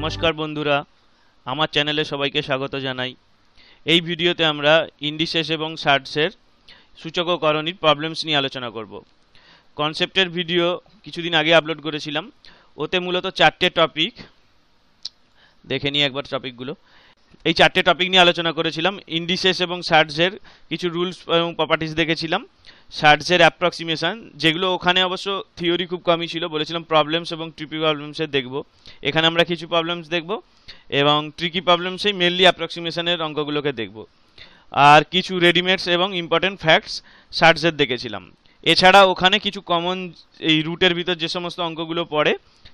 নমস্কার বন্ধুরা, আমার চ্যানেলে সবাইকে স্বাগত জানাই। এই ভিডিওতে আমরা ইন্ডিসেস এবং শার্টসের সূচক ও করণীর প্রবলেমস নিয়ে আলোচনা করব। কনসেপ্টের ভিডিও কিছুদিন আগে আপলোড করেছিলাম, ওতে মূলত 4টে টপিক দেখে নিয়ে একবার টপিকগুলো। এই 4টে টপিক নিয়ে আলোচনা করেছিলাম। ইন্ডিসেস এবং শার্টসের কিছু রুলস এবং প্রপার্টিস দেখেছিলাম, শার্টসের অ্যাপ্রক্সিমেশন, যেগুলো ওখানে অবশ্য থিওরি খুব কমই ছিল। বলেছিলাম প্রবলেমস এবং ট্রিকি প্রবলেমসের দেখব, এখানে আমরা কিছু প্রবলেমস দেখব এবং ট্রিকি প্রবলেমসেই মেনলি অ্যাপ্রক্সিমেশনের অঙ্কগুলোকে দেখব। আর কিছু রেডিমেডস এবং ইম্পর্টেন্ট ফ্যাক্টস শার্টসের দেখেছিলাম। এছাড়া ওখানে কিছু কমন এই রুটের ভিতর যে সমস্ত অঙ্কগুলো পড়ে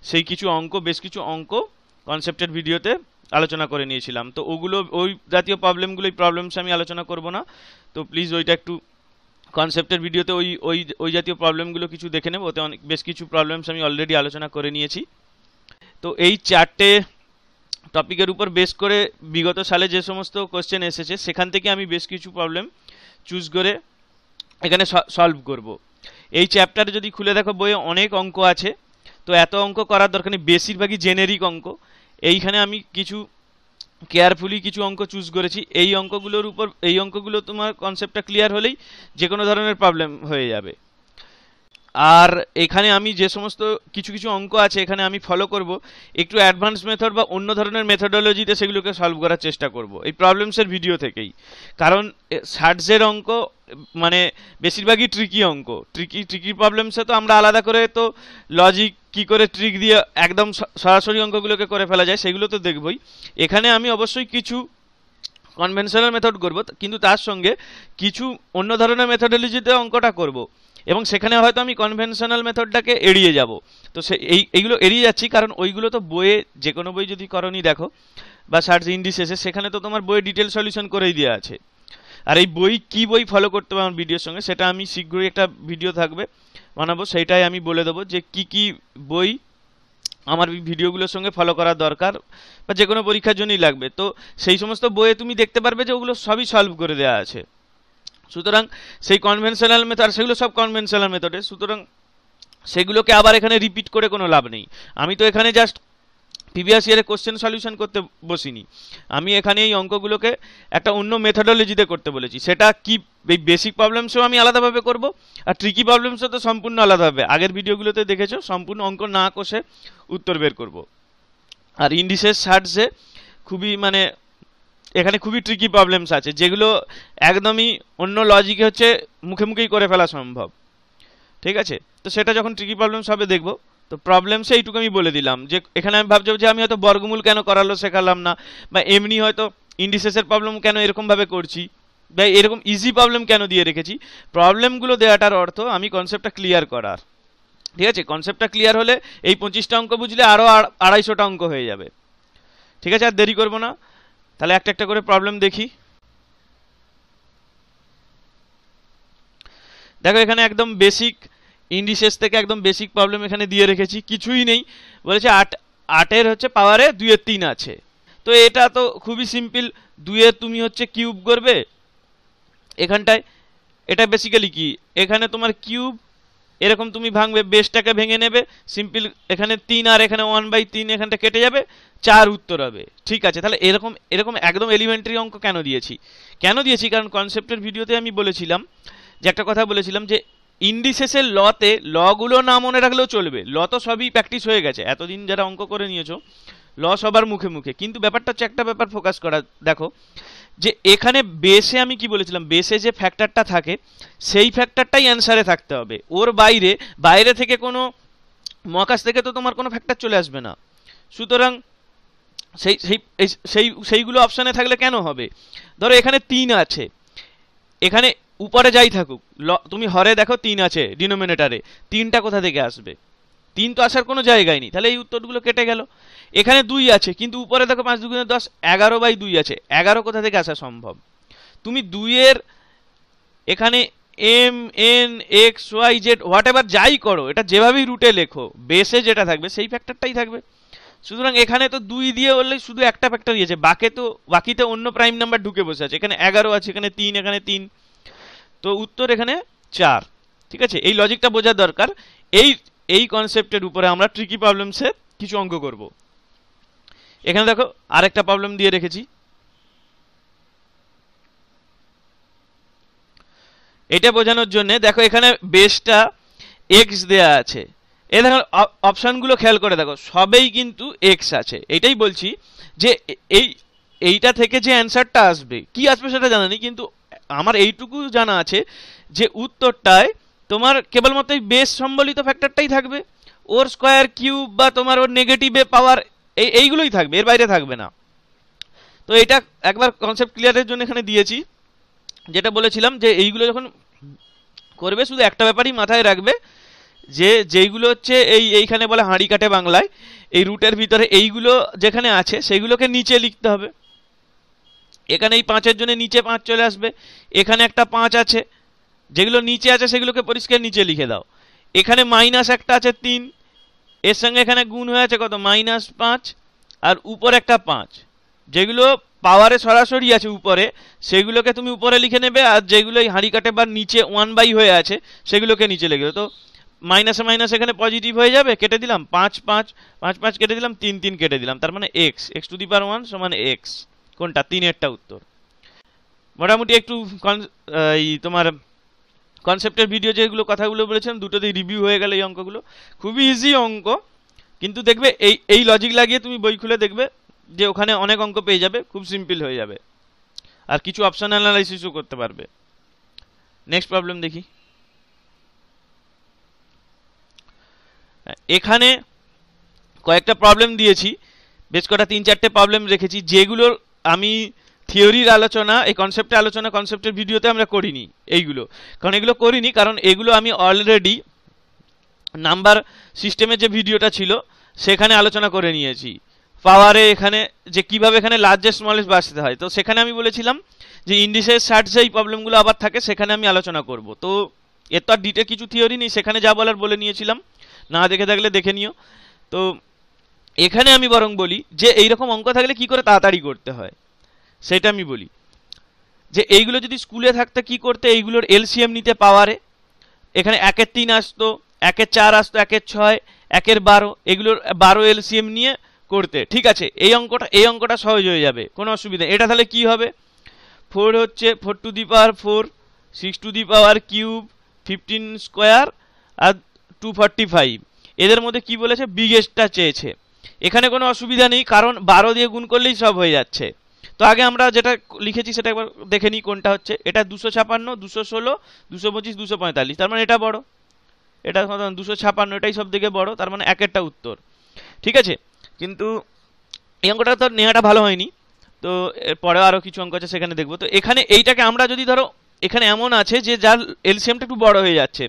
সেই কিছু অঙ্ক, বেশ কিছু অঙ্ক কনসেপ্টের ভিডিওতে আলোচনা করে নিয়েছিলাম। তো ওগুলো ওই জাতীয় প্রবলেমগুলো, এই প্রবলেমস আমি আলোচনা করব না, তো প্লিজ ওইটা একটু কনসেপ্টের ভিডিওতে ওই ওই ওই জাতীয় প্রবলেমগুলো কিছু দেখে নেব। ওতে অনেক বেশ কিছু প্রবলেমস আমি অলরেডি আলোচনা করে নিয়েছি। তো এই 4টে টপিকের উপর বেস করে বিগত সালে যে সমস্ত কোশ্চেন এসেছে সেখান থেকে আমি বেশ কিছু প্রবলেম চুজ করে এখানে সলভ করব। এই চ্যাপ্টারে যদি খুলে দেখো বইয়ে অনেক অঙ্ক আছে, তো এত অঙ্ক করার দরকার নেই, বেশিরভাগই জেনেরিক অঙ্ক। এইখানে আমি কিছু কেয়ারফুলি কিছু অঙ্ক চুজ করেছি। এই অঙ্কগুলো তোমার কনসেপ্টটা ক্লিয়ার হলেই যে কোনো ধরনের প্রবলেম হয়ে যাবে। আর এখানে আমি যে সমস্ত কিছু কিছু অঙ্ক আছে এখানে আমি ফলো করব একটু অ্যাডভান্স মেথড বা অন্য ধরনের মেথডোলজিতে, সেগুলোকে সলভ করার চেষ্টা করব এই প্রবলেমসের ভিডিও থেকেই। কারণ শার্টসের অঙ্ক মানে বেশিরভাগই ট্রিকি অঙ্ক। ট্রিকি প্রবলেমসে তো আমরা আলাদা করে তো লজিক কি করে ট্রিক দিয়ে একদম সরাসরি অঙ্কগুলোকে করে ফেলা যায় সেগুলো তো দেখবই। এখানে আমি অবশ্যই কিছু কনভেনশনাল মেথড করব, কিন্তু তার সঙ্গে কিছু অন্য ধরনের মেথডোলজিতে অঙ্কটা করব এবং সেখানে হয়তো আমি কনভেনশনাল মেথডটাকে এড়িয়ে যাব। তো এইগুলো এড়িয়ে যাচ্ছি কারণ ওইগুলো তো বইয়ে, যে কোনো বই যদি করনি দেখো বা সার্চ ইন্ডিসেসে, সেখানে তো তোমার বইয়ে ডিটেল সলিউশন করেই দেওয়া আছে। আর এই কি বই ফলো করতে হবে আমার ভিডিওর সঙ্গে, সেটা আমি শীঘ্রই একটা ভিডিও থাকবে বানাবো, সেইটাই আমি বলে দেবো যে কি বই আমার ভিডিওগুলোর সঙ্গে ফলো করা দরকার বা যে কোনো পরীক্ষার জন্যই লাগবে। তো সেই সমস্ত বইয়ে তুমি দেখতে পারবে যে ওগুলো সবই সলভ করে দেওয়া আছে। সুতরাং সেই কনভেনশনাল মেথড, সেগুলো সব কনভেনশনাল মেথডে, সুতরাং সেগুলোকে আবার এখানে রিপিট করে কোনো লাভ নেই। আমি তো এখানে জাস্ট প্রিভিয়াস ইয়ারে কোশ্চেন সলিউশন করতে বসিনি, আমি এখানে এই অঙ্কগুলোকে একটা অন্য মেথডোলজিতে করতে বলেছি। সেটা কি, এই বেসিক প্রবলেমসও আমি আলাদাভাবে করব আর ট্রিকি প্রবলেমসও তো সম্পূর্ণ আলাদাভাবে। আগের ভিডিওগুলোতে দেখেছো সম্পূর্ণ অঙ্ক না কষে উত্তর বের করব। আর ইন্ডিসেস শার্টসে খুবই এখানে খুবই ট্রিকি প্রবলেমস আছে, যেগুলো একদমই অন্য লজিকে হচ্ছে মুখে মুখেই করে ফেলা সম্ভব। ঠিক আছে, তো সেটা যখন ট্রিকি প্রবলেমস হবে দেখবো। তো প্রবলেমসে এইটুকু আমি বলে দিলাম যে এখানে আমি ভাবছি যে আমি হয়তো বর্গমূল কেন করালো শেখালাম না, বা এমনি হয়তো ইন্ডিসেসের প্রবলেম কেন এরকমভাবে করছি, বা এরকম ইজি প্রবলেম কেন দিয়ে রেখেছি। প্রবলেমগুলো দেওয়াটার অর্থ আমি কনসেপ্টটা ক্লিয়ার করার। ঠিক আছে, কনসেপ্টটা ক্লিয়ার হলে এই 25টা অঙ্ক বুঝলে আরও 250টা অঙ্ক হয়ে যাবে। ঠিক আছে, আর দেরি করবো না, তাহলে একটা একটা করে প্রবলেম দেখি। দেখো এখানে একদম বেসিক ইন্ডিসেস থেকে একদম বেসিক প্রবলেম এখানে দিয়ে রেখেছি, কিছুই নেই। বলেছে 8 হচ্ছে পাওয়ারে 2/3 আছে। তো এটা তো খুবই সিম্পল, 2 তুমি হচ্ছে কিউব করবে এখানটায়। এটা বেসিক্যালি কি, এখানে তোমার কিউব এরকম তুমি ভাঙবে, বেসটাকে ভেঙে নেবে, সিম্পল এখানে 3 আর এখানে 1/3, এখানটা কেটে যাবে, 4 উত্তর হবে। ঠিক আছে, তাহলে এরকম একদম এলিমেন্টারি অঙ্ক কেন দিয়েছি কারণ কনসেপ্টের ভিডিওতে আমি বলেছিলাম যে একটা কথা বলেছিলাম যে ইন্ডিসেসের লতে লগুলো না মনে রাখলেও চলবে। ল তো সবই প্র্যাকটিস হয়ে গেছে, এতদিন যারা অঙ্ক করে নিয়েছো ল সবার মুখে মুখে, কিন্তু ব্যাপারটা হচ্ছে একটা ব্যাপার ফোকাস করা। দেখো যে এখানে বেসে আমি কি বলেছিলাম, বেসে যে ফ্যাক্টরটা থাকে সেই ফ্যাক্টরটাই অ্যান্সারে থাকতে হবে। ওর বাইরে থেকে কোনো মহাকাশ থেকে তো তোমার কোনো ফ্যাক্টর চলে আসবে না। সুতরাং সেইগুলো অপশানে থাকলে কেন হবে। ধরো এখানে 3 আছে, এখানে উপরে যাই থাকুক তুমি হরে দেখো 3 আছে ডিনোমিনেটারে, 3টা কোথা থেকে আসবে, 3 তো আসার কোনো জায়গায় নেই, তাহলে এই উত্তরগুলো কেটে গেল। এখানে 2 আছে কিন্তু উপরে দেখো 5 2 10, 11/2 আছে, 11 কোথা থেকে আসা সম্ভব। তুমি 2 এর এখানে M N X Y Z whatever যাই করো, এটা যেভাবেই রুটে লেখো বেসে যেটা থাকবে সেই ফ্যাক্টরটাই থাকবে। সুতরাং এখানে তো 2 দিয়ে বললে শুধু একটা ফ্যাক্টর দিয়েছে, বাকিতে অন্য প্রাইম নাম্বার ঢুকে বসে আছে। এখানে 11 আছে, এখানে 3, এখানে 3, তো উত্তর এখানে 4। ঠিক আছে, এই লজিকটা বোঝা দরকার। এই কনসেপ্টের উপরে আমরা ট্রিকি প্রবলেমসে কিছু অঙ্ক করব। এখানে দেখো আরেকটা প্রবলেম দিয়ে রেখেছি, এটা বোঝানোর জন্য। দেখো এখানে বেসটা এক্স দেয়া আছে, এ দেখো অপশানগুলো খেয়াল করে দেখো সবেই কিন্তু এক্স আছে। এটাই বলছি যে এইটা থেকে যে অ্যান্সারটা আসবে, কি আসবে সেটা জানা নেই, কিন্তু আমার এইটুকু জানা আছে যে উত্তরটায় তোমার কেবলমাত্র এই বেস সম্বলিত ফ্যাক্টরটাই থাকবে, ওর স্কোয়ার কিউব বা তোমার ওর নেগেটিভে পাওয়ার এইগুলোই থাকবে, এর বাইরে থাকবে না। তো এটা একবার কনসেপ্ট ক্লিয়ারের জন্য এখানে দিয়েছি, যেটা বলেছিলাম যে এইগুলো যখন করবে শুধু একটা ব্যাপারই মাথায় রাখবে, যে যেইগুলো হচ্ছে এইখানে বলে হাঁড়ি কাটে বাংলায়, এই রুটের ভিতরে এইগুলো যেখানে আছে সেগুলোকে নিচে লিখতে হবে। এখানে এই 5-এর জন্য নিচে 5 চলে আসবে, এখানে একটা 5 আছে, যেগুলো নিচে আছে সেগুলোকে পরিষ্কার নিচে লিখে দাও। এখানে মাইনাস একটা আছে 3, এর সঙ্গে এখানে গুণ হয়ে আছে কত -5, আর উপরে একটা 5, যেগুলো পাওয়ারে সরাসরি আছে উপরে সেগুলোকে তুমি উপরে লিখে নেবে, আর যেগুলো এই হাঁড়ি কাটে বা নিচে 1/, হয়ে আছে সেগুলোকে নিচে লিখে দেবে। তো মাইনাসে মাইনাস এখানে পজিটিভ হয়ে যাবে, কেটে দিলাম 5 5 5 5 কেটে দিলাম, 3 3 কেটে দিলাম, তার মানে x^1 সমান x, কোনটা 3-এরটা উত্তর। মোটামুটি একটু এই তোমার কনসেপ্টের ভিডিও যেগুলো কথাগুলো বলেছিলাম দুটোতেই রিভিউ হয়ে গেল। এই অঙ্কগুলো খুবই ইজি অঙ্ক, কিন্তু দেখবে এই লজিক লাগিয়ে তুমি বই খুলে দেখবে যে ওখানে অনেক অঙ্ক পেয়ে যাবে, খুব সিম্পল হয়ে যাবে, আর কিছু অপশন অ্যানালাইসিসও করতে পারবে। নেক্সট প্রবলেম দেখি। এখানে কয়েকটা প্রবলেম দিয়েছি, বেশ কটা 3-4টে প্রবলেম রেখেছি, যেগুলোর আমি থিওরির আলোচনা, এই কনসেপ্টের আলোচনা কনসেপ্টের ভিডিওতে আমরা করিনি এইগুলো। কারণ এগুলো করিনি কারণ এগুলো আমি অলরেডি নাম্বার সিস্টেমের যে ভিডিওটা ছিল সেখানে আলোচনা করে নিয়েছি। পাওয়ারে এখানে যে কিভাবে এখানে লার্জেস্ট স্মলেস্ট বাঁচতে হয়, তো সেখানে আমি বলেছিলাম যে ইন্ডিসেস সার্টসে এই প্রবলেমগুলো আবার থাকে, সেখানে আমি আলোচনা করব। তো এর তো আর ডিটেল কিছু থিওরি নেই, সেখানে যা বলার বলে নিয়েছিলাম, না দেখে থাকলে দেখে নিও। তো এখানে আমি বরং বলি যে এইরকম অঙ্ক থাকলে কি করে তাড়াতাড়ি করতে হয় সেটা আমি বলি। যে এইগুলো যদি স্কুলে থাকতে কি করতে, এইগুলোর এলসিএম নিতে পাওয়ারে, এখানে 1-এর 3 আসতো, 1-এর 4 আসতো, 1-এর 6, 1-এর 12, এগুলোর 12 এলসিএম নিয়ে করতে। ঠিক আছে, এই অঙ্কটা সহজ হয়ে যাবে, কোনো অসুবিধা। এটা তাহলে কি হবে, 4 হচ্ছে 4 to the power 4, 6 to the power cube, 15 square, আর 245। এদের মধ্যে কি বলেছে, বিগেস্টটা চেয়েছে। এখানে কোনো অসুবিধা নেই কারণ 12 দিয়ে গুণ করলেই সব হয়ে যাচ্ছে। তো আগে আমরা যেটা লিখেছি সেটা একবার দেখে নিই কোনটা হচ্ছে। এটা 256, 216, 225, 245, তার মানে এটা বড়, এটা 256, এটাই সব থেকে বড়, তার মানে 1-এরটা উত্তর। ঠিক আছে, কিন্তু এই অঙ্কটা তো নেওয়াটা ভালো হয়নি, তো এরপরে আরও কিছু অঙ্ক আছে সেখানে দেখবো। তো এখানে এইটাকে আমরা যদি ধরো, এখানে এমন আছে যে যার এলসিএমটা একটু বড় হয়ে যাচ্ছে,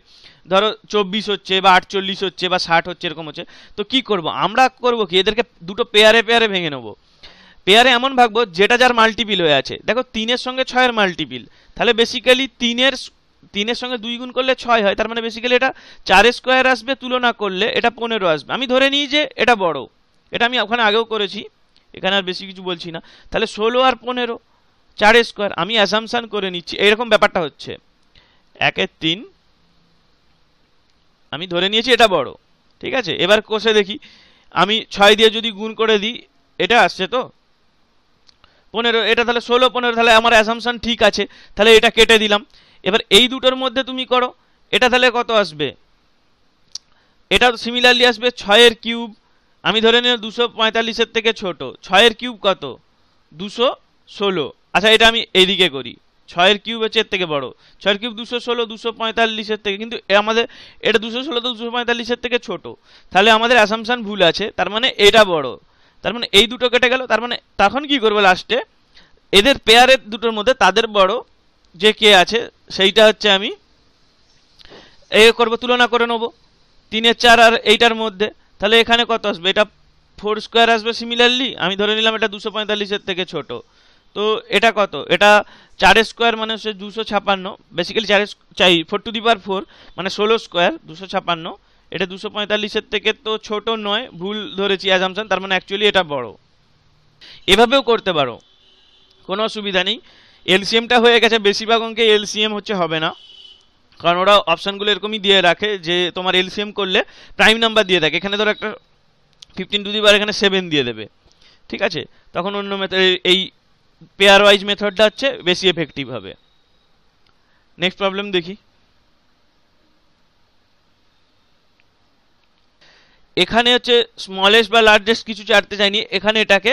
ধরো 24 হচ্ছে বা 48 হচ্ছে বা 60 হচ্ছে, এরকম হচ্ছে, তো কি করব আমরা, করব কি এদেরকে দুটো পেয়ারে পেয়ারে ভেঙে নেবো। পেয়ারে এমন ভাগবো যেটা যার মাল্টিপিল হয়ে আছে। দেখো 3-এর সঙ্গে 6-এর মাল্টিপিল, তাহলে বেসিক্যালি 3-এর সঙ্গে 2 গুণ করলে 6 হয়, তার মানে বেসিক্যালি এটা 4 স্কোয়ার আসবে, তুলনা করলে এটা 15 আসবে। আমি ধরে নিই যে এটা বড়, এটা আমি ওখানে আগেও করেছি, এখানে আর বেশি কিছু বলছি না। তাহলে 16 আর 15, 4 স্কোয়ার, আমি অ্যাসাম্পশন করে নিচ্ছি এইরকম ব্যাপারটা হচ্ছে। 1-এর 3 আমি ধরে নিয়েছি এটা বড়, ঠিক আছে। এবার কষে দেখি, আমি 6 দিয়ে যদি গুণ করে দিই এটা আসছে তো 15, এটা তাহলে 16 15, তাহলে আমার অ্যাসাম্পশন ঠিক আছে, তাহলে এটা কেটে দিলাম। এবার এই দুটোর মধ্যে তুমি করো, এটা তাহলে কত আসবে, এটা সিমিলারলি আসবে 6-এর কিউব, আমি ধরে নিলাম 245-এর থেকে ছোট, 6-এর কিউব কত 216। আচ্ছা এটা আমি এইদিকে করি, 6-এর কিউব হচ্ছে এর থেকে বড়, 6-এর কিউব 216, 245-এর থেকে, কিন্তু আমাদের এটা 216 তো 245-এর থেকে ছোট, তাহলে আমাদের অ্যাসাম্পশন ভুল আছে, তার মানে এটা বড়, তার মানে এই দুটো কেটে গেল। তার মানে তখন কি করবো, লাস্টে এদের পেয়ারের দুটোর মধ্যে তাদের বড় যে কে আছে সেইটা হচ্ছে আমি এ করবো, তুলনা করে নেবো 3-এর 4 আর এইটার মধ্যে, তাহলে এখানে কত আসবে, এটা 4 স্কোয়ার আসবে সিমিলারলি, আমি ধরে নিলাম এটা 245-এর থেকে ছোট, তো এটা কত, এটা 4 স্কোয়ার মানে হচ্ছে 256, বেসিক্যালি 4 টু দি পাওয়ার 4 মানে 16 স্কোয়ার 256, এটা 245-এর থেকে তো ছোট নয়, ভুল ধরেছি অ্যাজাম্পশন, তার মানে অ্যাকচুয়ালি এটা বড়। এভাবেও করতে পারো, কোনো অসুবিধা নেই। এলসিএমটা হয়ে গেছে, বেশিরভাগ অঙ্কে এলসিএম হচ্ছে হবে না, কারণ ওরা অপশানগুলো এরকমই দিয়ে রাখে যে তোমার এলসিএম করলে প্রাইম নাম্বার দিয়ে থাকে। এখানে ধরো একটা 15 টু দি পাওয়ার এখানে 7 দিয়ে দেবে, ঠিক আছে, তখন অন্য মেথড, এই পেয়ার ওয়াইজ মেথডটা হচ্ছে বেশি এফেক্টিভ হবে। নেক্সট প্রবলেম দেখি। এখানে হচ্ছে স্মলেস্ট বা লার্জেস্ট কিছু চাইতে চাইনি, এখানে এটাকে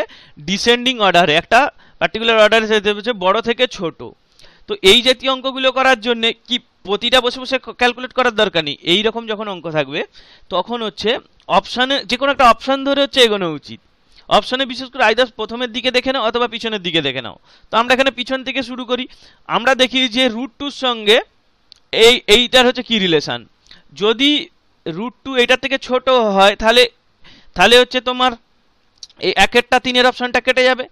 ডিসেন্ডিং অর্ডারে একটা পার্টিকুলার অর্ডারে চাইতে হচ্ছে বড় থেকে ছোট। তো এই জাতীয় অঙ্কগুলো করার জন্য কি প্রতিটা বসে বসে ক্যালকুলেট করার দরকার নেই। এইরকম যখন অঙ্ক থাকবে তখন হচ্ছে অপশানে যে কোনো একটা অপশান ধরে হচ্ছে এগোনো উচিত। অপশানে বিশেষ করে আইদার প্রথমের দিকে দেখে নাও অথবা পিছনের দিকে দেখে নাও। তো আমরা এখানে পিছন থেকে শুরু করি। আমরা দেখি যে √2 সঙ্গে এইটার হচ্ছে কি রিলেশান। যদি √2 এইটার থেকে ছোট হয় তাহলে হচ্ছে তোমার এই 1-এরটা 3-এর অপশানটা কেটে যাবে,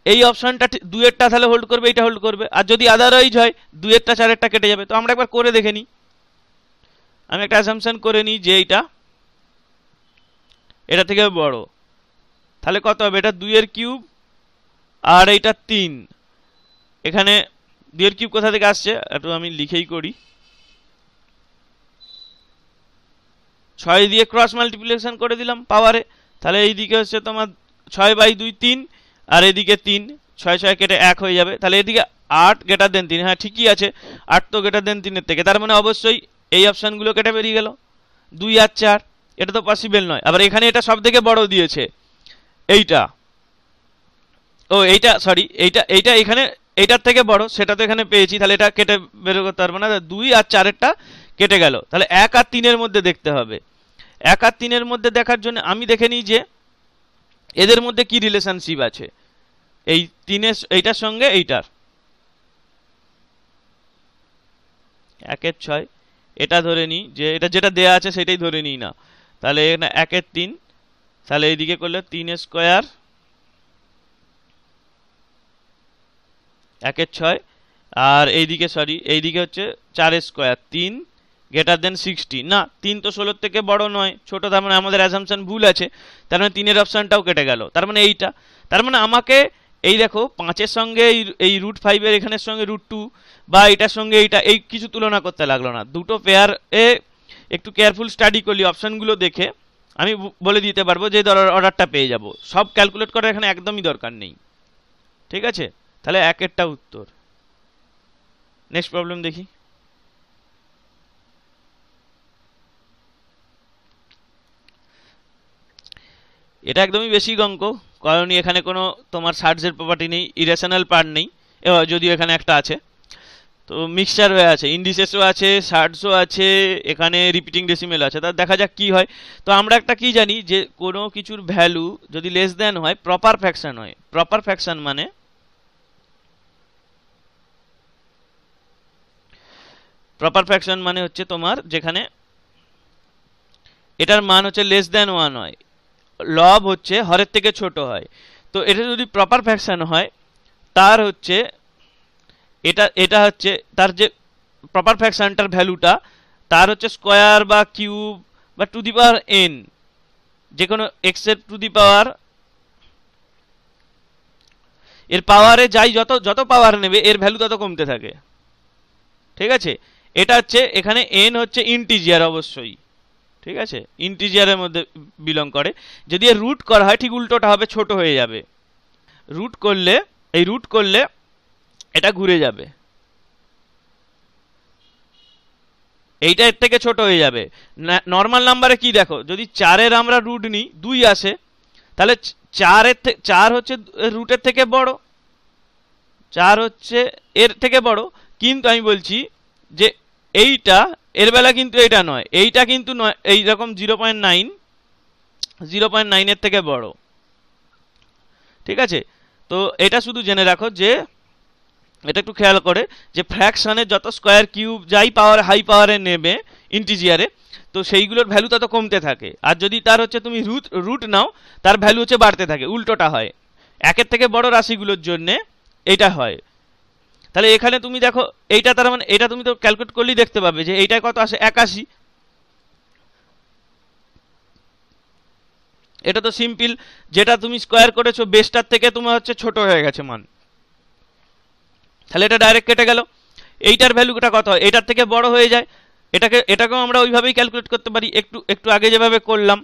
এই অপশানটা 2-এরটা তাহলে হোল্ড করবে, এইটা হোল্ড করবে। আর যদি আদারওয়াইজ হয় 2-এরটা 4-এরটা কেটে যাবে। তো আমরা একবার করে দেখে নিই। আমি একটা অ্যাসাম্পশন করে নিই যে এটা থেকে বড়, তাহলে কত হবে? এটা 2-এর কিউব আর এইটা 3। এখানে 2-এর কিউব কোথা থেকে আসছে একটু আমি লিখেই করি। 6 দিয়ে ক্রস মাল্টিপ্লিকেশন করে দিলাম পাওয়ারে, তাহলে এইদিকে হচ্ছে তোমার 6/2 3, আর এদিকে 3, 6 6 কেটে 1 হয়ে যাবে। তাহলে এদিকে 8 গ্রেটার দেন 3, হ্যাঁ ঠিকই আছে, 8 তো গ্রেটার দেন 3-এর থেকে, তার মানে অবশ্যই এই অপশানগুলো কেটে বেরিয়ে গেল। 2 আর 4 এটা তো পসিবল নয়। আবার এখানে এটা সব থেকে বড় দিয়েছে এইটা, এইটা সরি এইটা এখানে এইটার থেকে বড়, সেটা তো এখানে পেয়েছি, তাহলে এটা কেটে বের করতে পারবো না। 2 আর 4-এরটা কেটে গেল, তাহলে 1 আর 3-এর মধ্যে দেখতে হবে। 1 আর 3-এর মধ্যে দেখার জন্য আমি দেখে নিই যে এদের মধ্যে কি রিলেশনশিপ আছে। এই এইটার সঙ্গে এইটার 1-এর 6 এটা ধরে নিই যে এটা যেটা দেয়া আছে সেটাই ধরে নিই না, তাহলে এখানে 1-এর 3, তাহলে এইদিকে করলে 3 স্কোয়ার 1-এর 6, আর এইদিকে এইদিকে হচ্ছে 4 স্কোয়ার 3 গ্রেটার দেন 60। না, 3 তো 16 থেকে বড় নয়, ছোট, তার মানে আমাদের অ্যাসাম্পশন ভুল আছে। তার মানে 3-এর অপশানটাও কেটে গেল, তার মানে এইটা। তার মানে আমাকে এই দেখো 5-এর সঙ্গে এই √5-এর এখানের সঙ্গে √2 বা এইটার সঙ্গে এইটা এই কিছু তুলনা করতে লাগলো না। দুটো পেয়ার একটু কেয়ারফুল স্টাডি করলি অপশানগুলো দেখে আমি বলে দিতে পারবো যে অর্ডারটা পেয়ে যাব। সব ক্যালকুলেট করার এখানে একদমই দরকার নেই। ঠিক আছে, তাহলে 1-এরটা উত্তর। নেক্সট প্রবলেম দেখি। এটা একদমই বেসিক অঙ্ক, কারণ এখানে কোনো তোমার সার্টসের প্রপার্টি নেই, ইরেশনাল পার্ট নেই, যদিও এখানে একটা আছে। তো মিক্সচার হয়ে আছে, ইন্ডিসেসও আছে, সার্টসও আছে, এখানে রিপিটিং ডেসিমেল আছে। তা দেখা যাক কি হয়। তো আমরা একটা কি জানি যে কোনো কিছুর ভ্যালু যদি লেস দেন হয় প্রপার ফ্র্যাকশন হয়। প্রপার ফ্র্যাকশন মানে হচ্ছে তোমার যেখানে এটার মান হচ্ছে লেস দেন 1 হয়, লব হচ্ছে হরের থেকে ছোট হয়। তো এটা যদি প্রপার ফ্র্যাকশন হয় তার হচ্ছে এটা হচ্ছে তার যে প্রপার ফ্র্যাকশনটার ভ্যালুটা তার হচ্ছে স্কোয়ার বা কিউব বা টু দি পাওয়ার n, যে কোনো x এর টু দি পাওয়ার এর পাওয়ারে যাই যত পাওয়ার নেবে এর ভ্যালু তত কমতে থাকে। ঠিক আছে, এটা হচ্ছে এখানে n হচ্ছে ইন্টিজার অবশ্যই। ঠিক আছে, ইন্টিজারের মধ্যে বিলং করে। যদি এর রুট করা হয় ঠিক উল্টোটা হবে, ছোট হয়ে যাবে। রুট করলে এটা ঘুরে যাবে, এইটা এর থেকে ছোট হয়ে যাবে। নর্মাল নাম্বারে কি দেখো, যদি 4-এর আমরা রুট নিই 2 আসে, তাহলে 4 হচ্ছে রুটের থেকে বড়, 4 হচ্ছে এর থেকে বড়। কিন্তু আমি বলছি যে এইটা এর বেলা কিন্তু এইটা নয়, এইটা কিন্তু নয়, এইরকম 0.9 এর থেকে বড়। ঠিক আছে, তো এটা শুধু জেনে রাখো যে এটা একটু খেয়াল করে যে ফ্র্যাকশনে যত স্কোয়ার কিউব যাই পাওয়ার হাই পাওয়ারে নেবে ইন্টিজিয়ারে, তো সেইগুলোর ভ্যালু তত কমতে থাকে। আর যদি তার হচ্ছে তুমি রুট নাও তার ভ্যালু হচ্ছে বাড়তে থাকে, উল্টোটা হয়। 1-এর থেকে বড় রাশিগুলোর জন্য এইটা হয়। তাহলে এখানে তুমি দেখো এইটা, তার মানে এটা তুমি তো ক্যালকুলেট করলেই দেখতে পাবে যে এইটায় কত আসে, 81। এটা তো সিম্পল, যেটা তুমি স্কোয়ার করেছো বেসটার থেকে তোমার হচ্ছে ছোট হয়ে গেছে মান, তাহলে এটা ডাইরেক্ট কেটে গেল। এইটার ভ্যালুটা কত হয়, এটার থেকে বড় হয়ে যায়। এটাকেও আমরা ওইভাবেই ক্যালকুলেট করতে পারি, একটু আগে যেভাবে করলাম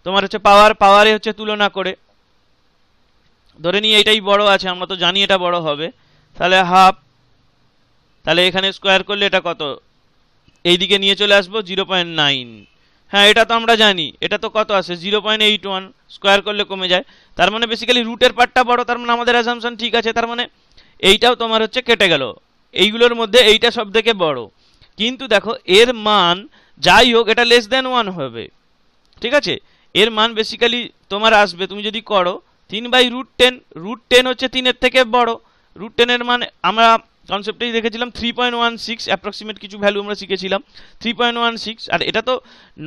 তোমার হচ্ছে পাওয়ারে হচ্ছে তুলনা করে। ধরে নিই এইটাই বড় আছে, আমরা তো জানি এটা বড় হবে, তাহলে হাফ, তাহলে এখানে স্কোয়ার করলে এটা কত, এইদিকে নিয়ে চলে আসবো 0.9। হ্যাঁ এটা তো আমরা জানি, এটা তো কত আসে 0.81, স্কোয়ার করলে কমে যায়, তার মানে বেসিক্যালি রুটের পার্টটা বড়, তার মানে আমাদের অ্যাসাম্পশন ঠিক আছে, তার মানে এইটাও তোমার হচ্ছে কেটে গেল, এইগুলোর মধ্যে এইটা সব থেকে বড়। কিন্তু দেখো এর মান যাই হোক এটা লেস দেন 1 হবে, ঠিক আছে, এর মান বেসিক্যালি তোমার আসবে, তুমি যদি করো 3/√10, √10 হচ্ছে 3-এর থেকে বড়, √10 এর মান আমরা কনসেপ্টেই দেখেছিলাম 3.16, অ্যাপ্রক্সিমেট কিছু ভ্যালু আমরা শিখেছিলাম 3.16, আর এটা তো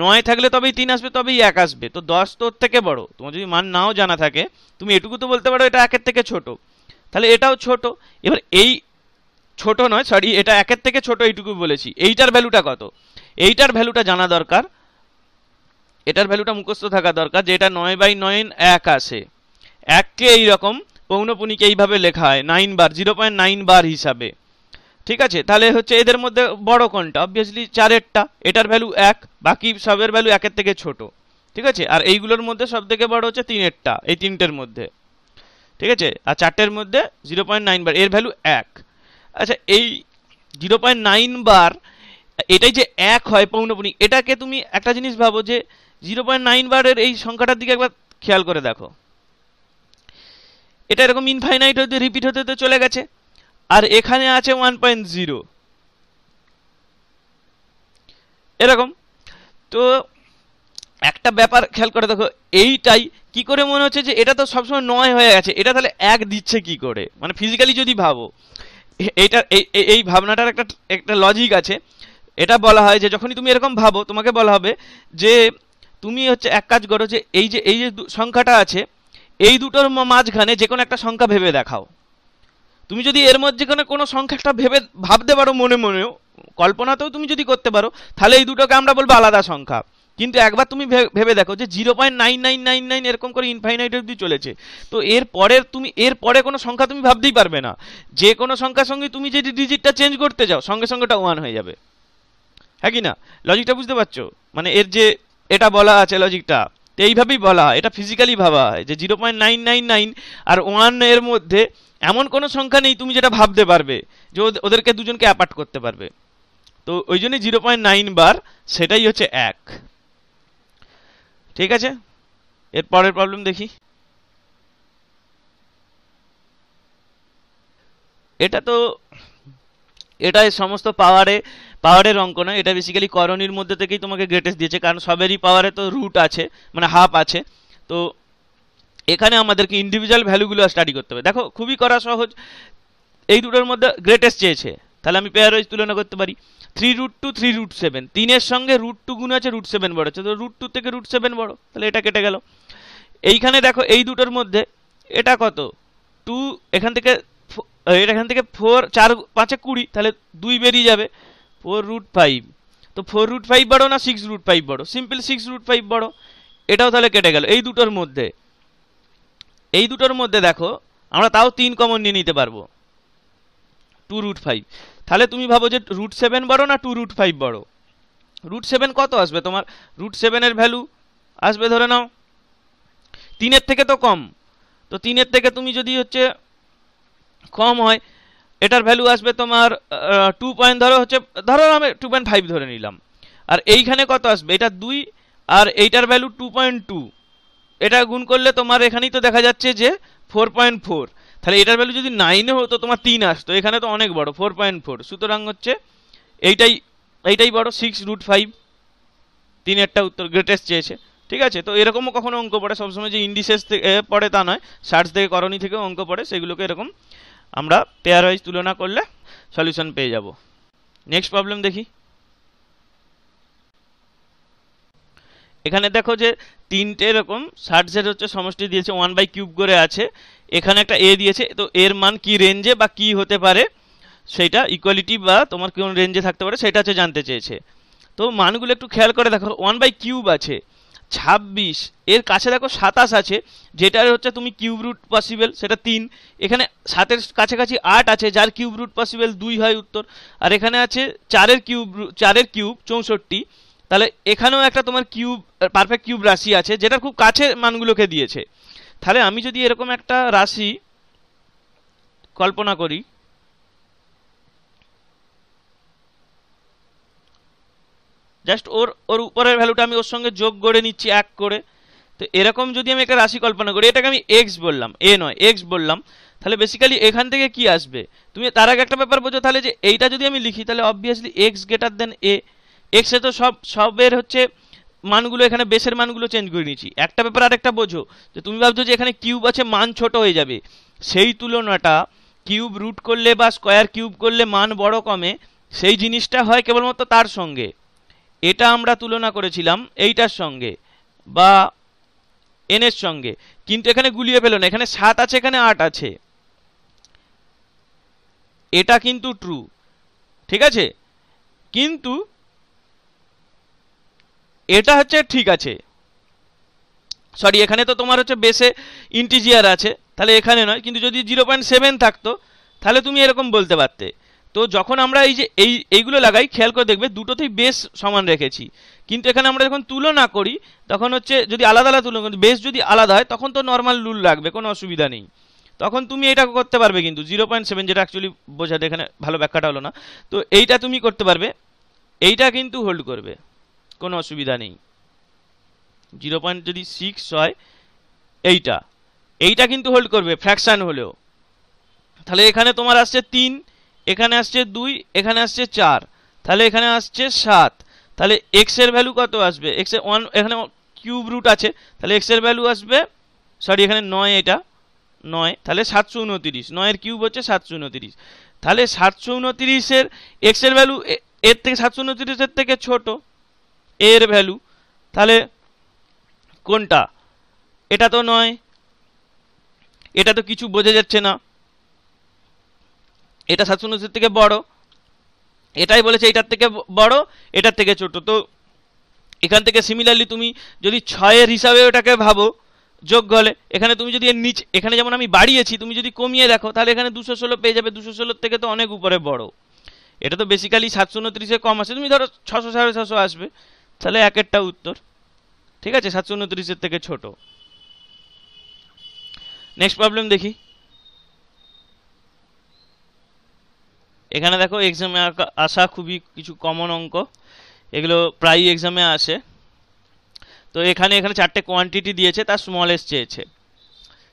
9 থাকলে তবেই 3 আসবে, তবেই 1 আসবে, তো 10 তো ওর থেকে বড়, তোমার যদি মান নাও জানা থাকে তুমি এটুকু তো বলতে পারো এটা 1-এর থেকে ছোট, তাহলে এটাও ছোট। এবার এই ছোট নয়, সরি, এটা 1-এর থেকে ছোট এইটুকু বলেছি, এইটার ভ্যালুটা কত, এইটার ভ্যালুটা জানা দরকার, এটার ভ্যালুটা মুখস্থ থাকা দরকার, যে এটা 9/9 1 আসে, 1কে এইরকম পৌনপুনিকে এইভাবে লেখা হয় 9 বার, 0.9 বার হিসাবে, ঠিক আছে, তাহলে হচ্ছে এদের মধ্যে বড় কোনটা, অবভিয়াসলি 4-এরটা, এটার ভ্যালু 1, বাকি সবের ভ্যালু 1-এর থেকে ছোট, ঠিক আছে, আর এইগুলোর মধ্যে সব থেকে বড় হচ্ছে 3-এরটা, এই 3টের মধ্যে, ঠিক আছে, আর 4টের মধ্যে 0.9 বার, এর ভ্যালু 1। আচ্ছা এই 0.9 বার এটাই যে 1 হয় পৌনপুনিক, এটাকে তুমি একটা জিনিস ভাবো যে 0.9 বারের এই সংখ্যাটার দিকে একবার খেয়াল করে দেখো, এটা এরকম ইনফাইনাইট হতে রিপিট হতে হতে চলে গেছে, আর এখানে আছে 1.0 এরকম। তো একটা ব্যাপার খেয়াল করে দেখো, এইটাই কি করে মনে হচ্ছে যে এটা তো সবসময় 9 হয়ে গেছে, এটা তাহলে 1 দিচ্ছে কি করে, মানে ফিজিক্যালি যদি ভাবো, এইটা এই ভাবনাটার একটা লজিক আছে, এটা বলা হয় যে যখনই তুমি এরকম ভাবো তোমাকে বলা হবে যে তুমি হচ্ছে এক কাজ করো, যে এই যে সংখ্যাটা আছে এই দুটোর মাঝখানে যে কোনো একটা সংখ্যা ভেবে দেখাও, তুমি যদি এর মধ্যে কোনো সংখ্যা একটা ভাবতে পারো মনে মনেও, কল্পনাতেও তুমি যদি করতে পারো, তাহলে এই দুটোকে আমরা বলবো আলাদা সংখ্যা, কিন্তু একবার তুমি ভেবে দেখো যে 0.9999 এরকম করে ইনফাইনাইট অবধি চলেছে, তো এর পরে কোনো সংখ্যা তুমি ভাবতেই পারবে না, যে কোনো সংখ্যার সঙ্গে তুমি যদি ডিজিটটা চেঞ্জ করতে যাও সঙ্গে সঙ্গে ওটা 1 হয়ে যাবে, হ্যাঁ কি না, লজিকটা বুঝতে পারছো, মানে এর যে এটা বলা আছে লজিকটা, তো এইভাবেই বলা হয়, এটা ফিজিক্যালি ভাবা হয় যে 0.999 আর 1 এর মধ্যে এমন কোনো সংখ্যা নেই তুমি যেটা ভাবতে পারবে যে ওদেরকে দুজনকে অ্যাপার্ট করতে পারবে, তো ওই জন্যই 0.9 বার, সেটাই হচ্ছে 1, ঠিক আছে। এর পরের প্রবলেম দেখি, এটা তো এটা সমস্ত পাওয়ারের অঙ্ক নয়, এটা বেসিক্যালি করণীর মধ্যে থেকেই তোমাকে গ্রেটেস্ট দিয়েছে, কারণ সবেরই পাওয়ারে তো রুট আছে, মানে হাফ আছে, তো এখানে আমাদেরকে ইন্ডিভিজুয়াল ভ্যালুগুলো স্টাডি করতে হবে। দেখো খুবই করা সহজ, এই দুটোর মধ্যে গ্রেটেস্ট চেয়েছে, তাহলে আমি পেয়ার ওয়াইজ তুলনা করতে পারি, 3√2 3√7, 3-এর সঙ্গে √2 গুণ আছে, √7 বড় আছে, তো √2 থেকে √7 বড়, তাহলে এটা কেটে গেল। এইখানে দেখো এই দুটোর মধ্যে এটা কত 2, এখান থেকে 4 4 5 20, তাহলে 2 বেরিয়ে যাবে, 4√5, তো 4√5 বড় না 6√5 বড়, সিম্পল 6√5 বড়, এটাও তাহলে কেটে গেল। এই দুটোর মধ্যে দেখো আমরা তাও 3 কমন নিয়ে নিতে পারবো, 2√5, তাহলে তুমি ভাবো যে √7 বড় না 2√5 বড়, √7 কত আসবে তোমার, √7 এর ভ্যালু আসবে ধরে নাও 3-এর থেকে তো কম, তো 3-এর থেকে তুমি যদি হচ্ছে কম হয়, এটার ভ্যালু আসবে তোমার 2 পয়েন্ট, ধরো আমি 2.5 ধরে নিলাম, আর এইখানে কত আসবে, এটা 2, আর এইটার ভ্যালু 2.2, এটা গুণ করলে তোমার এখানেই তো দেখা যাচ্ছে যে 4.4, তাহলে এটার ভ্যালু যদি 9 হতো তোমার 3 আসতো, এখানে তো অনেক বড় 4.4, সুতরাং হচ্ছে এইটাই বড় 6√5, 3-এরটা উত্তর গ্রেটেস্ট চেয়েছে, ঠিক আছে। তো এরকমও কখনো অঙ্ক পড়ে, সবসময় যে ইন্ডিসেস থেকে পড়ে তা নয়, সার্চ থেকে করণী থেকে অঙ্ক পড়ে, সেগুলোকে এরকম আমরা পেয়ার ওয়াইজ তুলনা করলে সলিউশন পেয়ে যাব। নেক্সট প্রবলেম দেখি, এখানে দেখো যে 3টে এরকম 60 হচ্ছে সমষ্টি দিয়েছে, 1/³ করে আছে, এখানে একটা এ দিয়েছে, তো এর মান কি রেঞ্জে বা কি হতে পারে সেইটা, ইকুয়ালিটি বা তোমার কোন রেঞ্জে থাকতে পারে সেটা হচ্ছে জানতে চেয়েছে। তো মানগুলো একটু খেয়াল করে দেখো, 1/³ আছে 26, এর কাছে দেখো 27 আছে, যেটার হচ্ছে তুমি কিউব রুট পসিবল সেটা 3, এখানে 7-এর কাছাকাছি 8 আছে, যার কিউব রুট পসিবল 2 হয় উত্তর, আর এখানে আছে 4-এর কিউব 64, তাহলে এখানেও একটা তোমার কিউব পারফেক্ট কিউব রাশি আছে যেটা খুব কাছে মানগুলোকে দিয়েছে, তাহলে আমি যদি এরকম একটা রাশি কল্পনা করি, জাস্ট ওর ওর উপরের ভ্যালুটা আমি ওর সঙ্গে যোগ করে নিচ্ছি 1 করে। তো এরকম যদি আমি একটা রাশি কল্পনা করি, এটাকে আমি এক্স বললাম, এ নয় এক্স বললাম, তাহলে বেসিক্যালি এখান থেকে কি আসবে? তুমি তার আগে একটা ব্যাপার বোঝো, তাহলে যে এইটা যদি আমি লিখি তাহলে অবভিয়াসলি এক্স গ্রেটার দেন এ। এক্সে তো সবের হচ্ছে মানগুলো, এখানে বেসের মানগুলো চেঞ্জ করে নিয়েছি। একটা ব্যাপার আরেকটা বোঝো, যে তুমি ভাবছো যে এখানে কিউব আছে মান ছোট হয়ে যাবে, সেই তুলনাটা কিউব রুট করলে বা স্কোয়ার কিউব করলে মান বড় কমে, সেই জিনিসটা হয় কেবলমাত্র তার সঙ্গে। এটা আমরা তুলনা করেছিলাম এইটার সঙ্গে বা এন এর সঙ্গে, কিন্তু এখানে গুলিয়ে ফেলো না, এখানে 7 আছে এখানে 8 আছে, এটা কিন্তু ট্রু, ঠিক আছে, কিন্তু এটা হচ্ছে ঠিক আছে, সরি এখানে তো তোমার হচ্ছে বেসে ইন্টিজিয়ার আছে, তাহলে এখানে নয়, কিন্তু যদি 0.7 থাকতো তাহলে তুমি এরকম বলতে পারতে। তো যখন আমরা এই যে এইগুলো লাগাই, খেয়াল করে দেখবে দুটোতেই বেস সমান রেখেছি, কিন্তু এখানে আমরা যখন তুলনা করি তখন হচ্ছে যদি আলাদা আলাদা তুলনা করি, বেস যদি আলাদা হয় তখন তো নর্মাল রুল লাগবে, কোনো অসুবিধা নেই, তখন তুমি এটা করতে পারবে। কিন্তু 0.7 যেটা অ্যাকচুয়ালি বোঝাতে এখানে ভালো ব্যাখ্যাটা হলো না, তো এইটা তুমি করতে পারবে, এইটা কিন্তু হোল্ড করবে, কোনো অসুবিধা নেই। 0.6 হয় এইটা কিন্তু হোল্ড করবে ফ্র্যাকশন হলেও। তাহলে এখানে তোমার আসছে 3, এখানে আসছে 2, এখানে আসছে 4, তাহলে এখানে আসছে 7, তাহলে এক্স এর ভ্যালু কত আসবে? এক্স এর 1, এখানে কিউব রুট আছে, তাহলে এক্স এর ভ্যালু আসবে, সরি এখানে 9, এটা 9, তাহলে 729, 9 এর কিউব হচ্ছে 729, তাহলে 729 এর এক্স এর ভ্যালু এর থেকে 729 এর থেকে ছোট এর ভ্যালু, তাহলে কোনটা? এটা তো নয়, এটা তো কিছু বোঝা যাচ্ছে না, এটা 729 থেকে বড়, এটাই বলেছে এটার থেকে বড় এটার থেকে ছোট। তো এখান থেকে সিমিলারলি তুমি যদি 6 এর হিসাবে ওটাকে ভাবো যোগ হলে, এখানে তুমি যদি এর নিচে, এখানে যেমন আমি বাড়িয়েছি, তুমি যদি কমিয়ে দেখো তাহলে এখানে 216 পেয়ে যাবে, 216 থেকে তো অনেক উপরে বড়। এটা তো বেসিক্যালি 729 কম আসে, তুমি ধরো 600 650 আসবে, তাহলে একেরটা উত্তর, ঠিক আছে, 729 থেকে ছোট। নেক্সট প্রবলেম দেখি। এখানে দেখো এক্সামে আসা খুবই কিছু কমন অঙ্ক, এগুলো প্রায়ই এক্সামে আসে। তো এখানে 4টে কোয়ান্টিটি দিয়েছে, তার স্মলেস্ট চেয়েছে,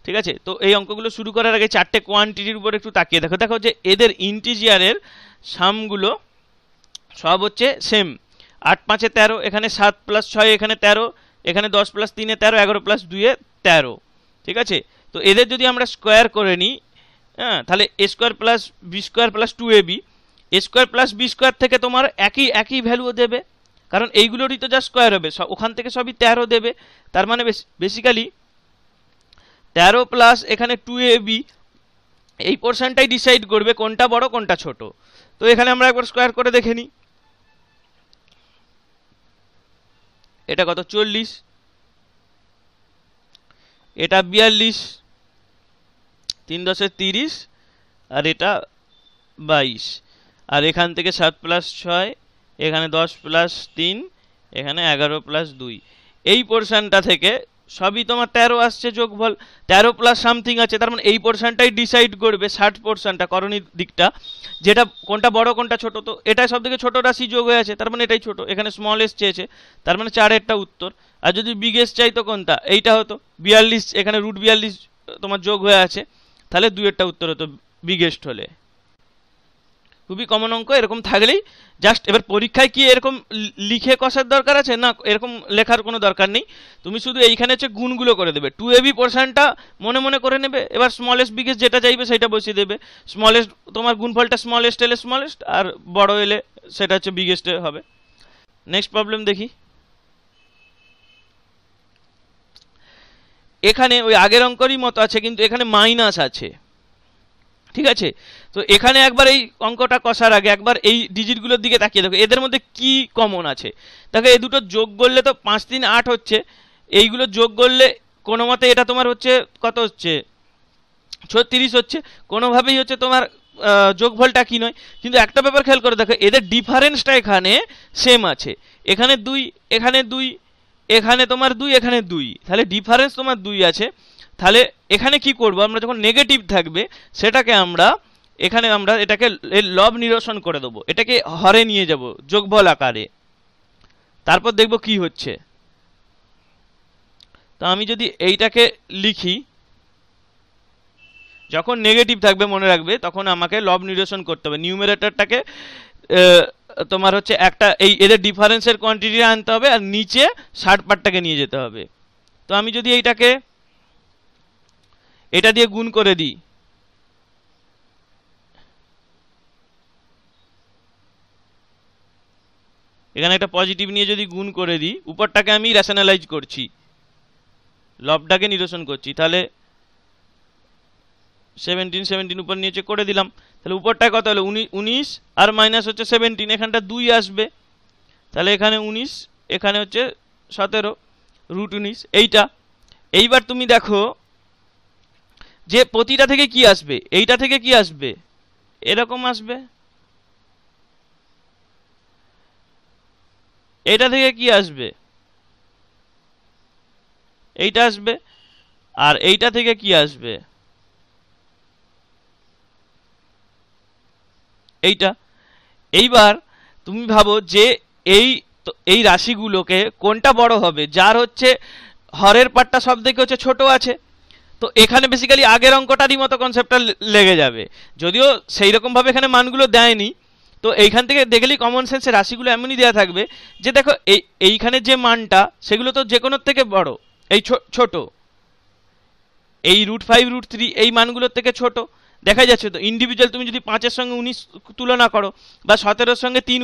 ঠিক আছে। তো এই অঙ্কগুলো শুরু করার আগে 4টে কোয়ান্টিটির উপর একটু তাকিয়ে দেখো। দেখো যে এদের ইন্টিজিয়ারের সামগুলো সব হচ্ছে সেম, 8 5 এ 13, এখানে 7 + 6 এখানে 13, এখানে 10 + 3 এ 13, 11 + 2 এ 13, ঠিক আছে। তো এদের যদি আমরা স্কোয়ার করে নিই, হ্যাঁ, তাহলে a² + b² + 2ab, a² + b² থেকে তোমার একই ভ্যালুও দেবে, কারণ এইগুলোরই তো যা স্কোয়ার হবে, ওখান থেকে সবই 13 দেবে। তার মানে বেসিক্যালি 13 প্লাস এখানে 2ab, এই পোর্শনটাই ডিসাইড করবে কোনটা বড় কোনটা ছোট। তো এখানে আমরা একবার স্কোয়ার করে দেখে নিই, এটা কত? 40, এটা 42, 3 × 10 = 30, আর এটা 22, আর এখান থেকে 7 + 6, এখানে 10 + 3, এখানে 11 + 2, এই পোর্শনটা থেকে সবই তোমার 13 আসছে যোগফল, 13 প্লাস সামথিং আছে, তার মানে এই পোর্শনটাই ডিসাইড করবে 60 পোর্শনটা, করণীর দিকটা, যেটা কোনটা বড় কোনটা ছোট। তো এটা সব থেকে ছোট রাশি যোগ হয়ে আছে, তার মানে এটাই ছোট, এখানে স্মলেস্ট চেয়েছে, তার মানে 4 এরটা উত্তর। আর যদি বিগেস্ট চাইতো কোনটা, এইটা হতো 42, এখানে √42 তোমার যোগ হয়ে আছে, তাহলে 2 এরটা উত্তর হতো বিগেস্ট হলে। খুবই কমন অঙ্ক, এরকম থাকলেই জাস্ট, এবার পরীক্ষায় কি এরকম লিখে কষার দরকার আছে? না, এরকম লেখার কোনো দরকার নেই, তুমি শুধু এইখানে হচ্ছে গুণগুলো করে দেবে, 2ab পোর্শনটা মনে মনে করে নেবে, এবার স্মলেস্ট বিগেস্ট যেটা চাইবে সেটা বসিয়ে দেবে, স্মলেস্ট তোমার গুণফলটা স্মলেস্ট এলে স্মলেস্ট, আর বড় এলে সেটা হচ্ছে বিগেস্টে হবে। নেক্সট প্রবলেম দেখি। এখানে ওই আগের অঙ্কেরই মতো আছে, কিন্তু এখানে মাইনাস আছে, ঠিক আছে। তো এখানে একবার এই অঙ্কটা কষার আগে একবার এই ডিজিটগুলোর দিকে তাকিয়ে দেখো, এদের মধ্যে কি কমন আছে। দেখো এই দুটো যোগ করলে তো 5 3 8 হচ্ছে, এইগুলো যোগ করলে কোনো মতে এটা তোমার হচ্ছে কত হচ্ছে? 36 হচ্ছে, কোনোভাবেই হচ্ছে তোমার যোগফলটা কি নয়। কিন্তু একটা ব্যাপার খেয়াল করে দেখো, এদের ডিফারেন্সটা এখানে সেম আছে, এখানে 2, এখানে 2, এখানে তোমার 2, এখানে 2, তাহলে ডিফারেন্স তোমার 2 আছে। তাহলে এখানে কি করব, আমরা যখন নেগেটিভ থাকবে সেটাকে আমরা এখানে আমরা এটাকে লব নিরসন করে দেবো, এটাকে হরে নিয়ে যাব যোগফল আকারে, তারপর দেখব কি হচ্ছে। তো আমি যদি এইটাকে লিখি, যখন নেগেটিভ থাকবে মনে রাখবে তখন আমাকে লব নিরসন করতে হবে, নিউমারেটরটাকে তোমার হচ্ছে একটা এই এদের ডিফারেন্সের কোয়ান্টিটি আনতে হবে আর নিচে 60 পার্টটাকে নিয়ে যেতে হবে। তো আমি যদি এইটাকে এটা দিয়ে গুণ করে দিই, এখানে একটা পজিটিভ নিয়ে যদি গুণ করে দিই, উপরটাকে আমি রেশনালাইজ করছি, লবটাকে নিরসন করছি, তাহলে 17 উপর নিচে করে দিলাম, তাহলে উপরটায় কত হলো 19 আর মাইনাস হচ্ছে 17, এখানটা 2 আসবে, তাহলে এখানে 19 এখানে হচ্ছে 17 রুট 19 এইটা। এইবার তুমি দেখো যে প্রতিটা থেকে কি আসবে, এইটা থেকে কি আসবে, এরকম আসবে, এটা থেকে কি আসবে, এইটা আসবে, আর এইটা থেকে কি আসবে, এইটা। এইবার তুমি ভাবো যে এই রাশিগুলোকে কোনটা বড় হবে, যার হচ্ছে হরের পার্টটা সব থেকে হচ্ছে ছোট আছে। তো এখানে বেসিক্যালি আগের অঙ্কটারই মতো কনসেপ্টটা লেগে যাবে, যদিও সেই রকম ভাবে এখানে মানগুলো দেয়নি। তো এইখান থেকে দেখলেই কমন সেন্সে রাশিগুলো এমনই দেওয়া থাকবে যে দেখো এইখানে যে মানটা সেগুলো তো যে কোনোর থেকে বড়, এই ছোট, এই √5 √3 এই মানগুলোর থেকে ছোট দেখা যাচ্ছে। তো ইন্ডিভিজুয়াল তুমি যদি 5-এর সঙ্গে 19 তুলনা করো বা 17-এর সঙ্গে 3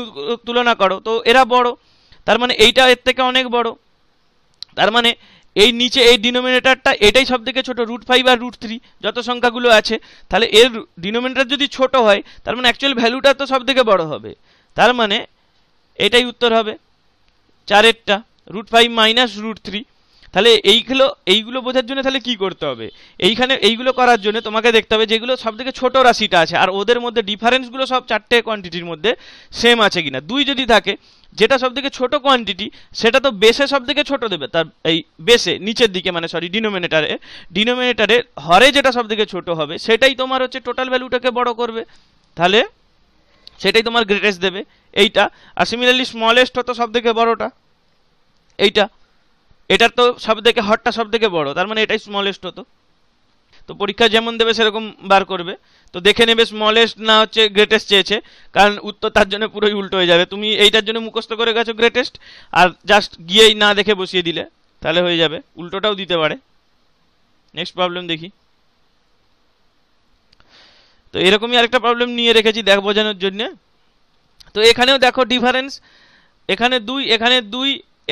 তুলনা করো তো এরা বড়, তার মানে এইটা এর থেকে অনেক বড়, তার মানে এই নিচে এই ডিনোমিনেটরটা এটাই সব থেকে ছোট, √5 আর √3 যত সংখ্যাগুলো আছে, তাহলে এর ডিনোমিনেটর যদি ছোট হয় তার মানে অ্যাকচুয়াল ভ্যালুটা তো সব থেকে বড় হবে, তার মানে এটাই উত্তর হবে 4-এরটা √5 মাইনাস √3। তাহলে এইগুলো বোঝার জন্য তাহলে কি করতে হবে, এইগুলো করার জন্য তোমাকে দেখতে হবে যেগুলো সব থেকে ছোট রাশিটা আছে আর ওদের মধ্যে ডিফারেন্সগুলো সব 4টে কোয়ান্টিটির মধ্যে সেম আছে কিনা। 2 যদি থাকে, যেটা সব থেকে ছোট কোয়ান্টিটি সেটা তো বেসে সব থেকে ছোট দেবে, তার এই বেসে নিচের দিকে মানে সরি ডিনোমিনেটারে হরে যেটা সব থেকে ছোট হবে সেটাই তোমার হচ্ছে টোটাল ভ্যালুটাকে বড় করবে, তাহলে সেটাই তোমার গ্রেটেস্ট দেবে এইটা। আর সিমিলারলি স্মলেস্ট হতো সব থেকে বড়টা এইটা, এটার তো সব থেকে হরটা সব থেকে বড়, তার মানে এটাই স্মলেস্ট হতো। তো পরীক্ষা যেমন দেবে সেরকম বার করবে, তো দেখে নেবে স্মলেস্ট না হচ্ছে গ্রেটেস্ট চেয়েছে, কারণ উত্তর তার জন্য পুরোই উল্টো হয়ে যাবে। তুমি এইটার জন্য মুখস্থ করে গেছো গ্রেটেস্ট আর জাস্ট গিয়েই না দেখে বসিয়ে দিলে তাহলে হয়ে যাবে, উল্টোটাও দিতে পারে। নেক্সট প্রবলেম দেখি। তো এরকমই আরেকটা প্রবলেম নিয়ে রেখেছি দেখ বোঝানোর জন্য। তো এখানেও দেখো ডিফারেন্স, এখানে 2 এখানে 2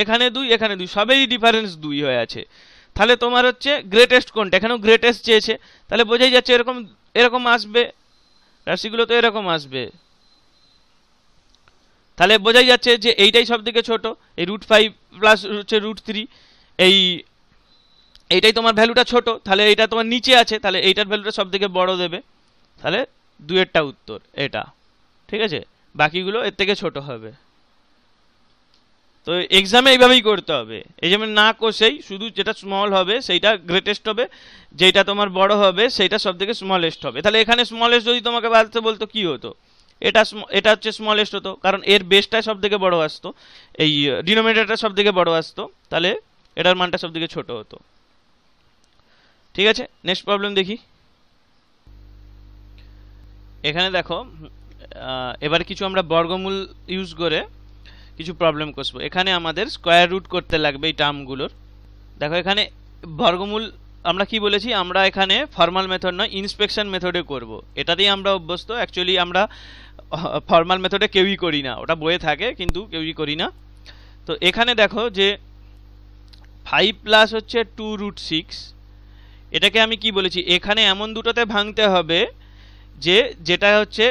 এখানে 2 এখানে 2 সবেরই ডিফারেন্স 2 হয়ে আছে, তাহলে তোমার হচ্ছে গ্রেটেস্ট কোনটা, এখানেও গ্রেটেস্ট চেয়েছে, তাহলে বোঝাই যাচ্ছে এরকম এরকম আসবে, রাশিগুলো তো এরকম আসবে, তাহলে বোঝাই যাচ্ছে যে এইটাই সব থেকে ছোট, এই √5 প্লাস হচ্ছে √3 এইটাই তোমার ভ্যালুটা ছোট, তাহলে এইটা তোমার নিচে আছে, তাহলে এইটার ভ্যালুটা সব থেকে বড় দেবে, তাহলে 2-এরটা উত্তর এটা, ঠিক আছে, বাকিগুলো এর থেকে ছোট হবে। তো এক্সামে এইভাবেই করতে হবে, এই যেমন না কষেই শুধু যেটা স্মল হবে সেইটা গ্রেটেস্ট হবে, যেটা তোমার বড় হবে সেইটা সব থেকে স্মলেস্ট হবে। তাহলে এখানে স্মলেস্ট যদি তোমাকে বলতে বলতো কি হতো, এটা হচ্ছে স্মলেস্ট হতো, কারণ এর বেসটাই সব থেকে বড় আসতো, এই ডিনোমিনেটরটা সব থেকে বড় আসতো, তাহলে এটার মানটা সব থেকে ছোট হতো। ঠিক আছে, নেক্সট প্রবলেম দেখি। এখানে দেখো এবারে কিছু আমরা বর্গমূল ইউজ করে কিছু প্রবলেম করবো। এখানে আমাদের স্কোয়ার রুট করতে লাগবে এই টার্মগুলোর। দেখো এখানে বর্গমূল আমরা কি বলেছি, আমরা এখানে ফর্মাল মেথড নয় ইন্সপেকশন মেথডে করব, এটাতেই আমরা অভ্যস্ত। অ্যাকচুয়ালি আমরা ফর্মাল মেথডে কেউই করি না, ওটা বইয়ে থাকে কিন্তু কেউই করি না। তো এখানে দেখো যে 5 প্লাস হচ্ছে 2√6, এটাকে আমি কি বলেছি, এখানে এমন দুটোতে ভাঙতে হবে যেটা হচ্ছে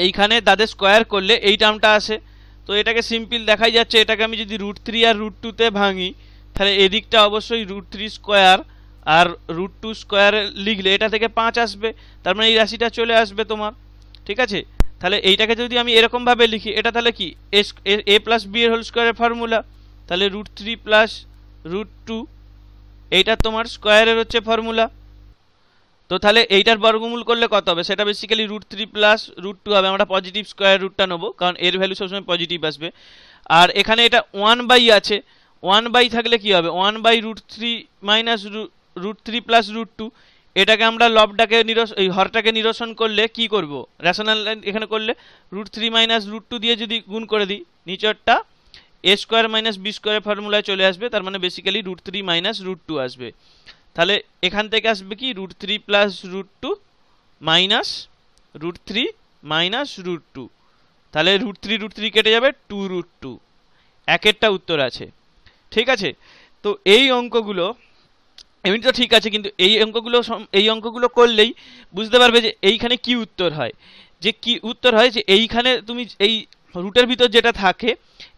এইখানে তাদের স্কোয়ার করলে এই টার্মটা আসে। তো এটাকে সিম্পল দেখাই যাচ্ছে, এটাকে আমি যদি √3 আর √2-তে ভাঙি তাহলে এদিকটা অবশ্যই √3 স্কোয়ার আর √2 স্কোয়ার লিখলে এটা থেকে 5 আসবে, তার মানে এই রাশিটা চলে আসবে তোমার। ঠিক আছে, তাহলে এইটাকে যদি আমি এরকমভাবে লিখি, এটা তাহলে কি a প্লাস b এর হোল স্কোয়ারের ফর্মুলা, তাহলে √3 প্লাস √2 এইটা তোমার স্কোয়ারের হচ্ছে ফর্মুলা। তো তাহলে এইটার বর্গমূল করলে কত হবে, সেটা বেসিক্যালি √3 প্লাস √2 হবে। আমরা পজিটিভ স্কোয়ার রুটটা নেবো, কারণ এর ভ্যালু সবসময় পজিটিভ আসবে। আর এখানে এটা 1 আছে, 1 থাকলে কি হবে, 1/√3 মাইনাস √3 প্লাস √2। এটাকে আমরা লবটাকে এই হরটাকে নিরসন করলে কি করব, রেশনাল এখানে করলে √3 মাইনাস √2 দিয়ে যদি গুণ করে দিই, নিচেরটা a স্কোয়ার মাইনাস b স্কোয়ারের ফর্মুলায় চলে আসবে। তার মানে বেসিক্যালি √3 মাইনাস √2 আসবে। তাহলে এখান থেকে আসবে কি √3 প্লাস √2 মাইনাস √3 মাইনাস √2। তাহলে √3 কেটে যাবে 2√2। একেরটা উত্তর আছে। ঠিক আছে, তো এই অঙ্কগুলো এমনি তো ঠিক আছে, কিন্তু এই অঙ্কগুলো করলেই বুঝতে পারবে যে এইখানে কি উত্তর হয়। যে কি উত্তর হয়, যে এইখানে তুমি এই রুটের ভিতর যেটা থাকে,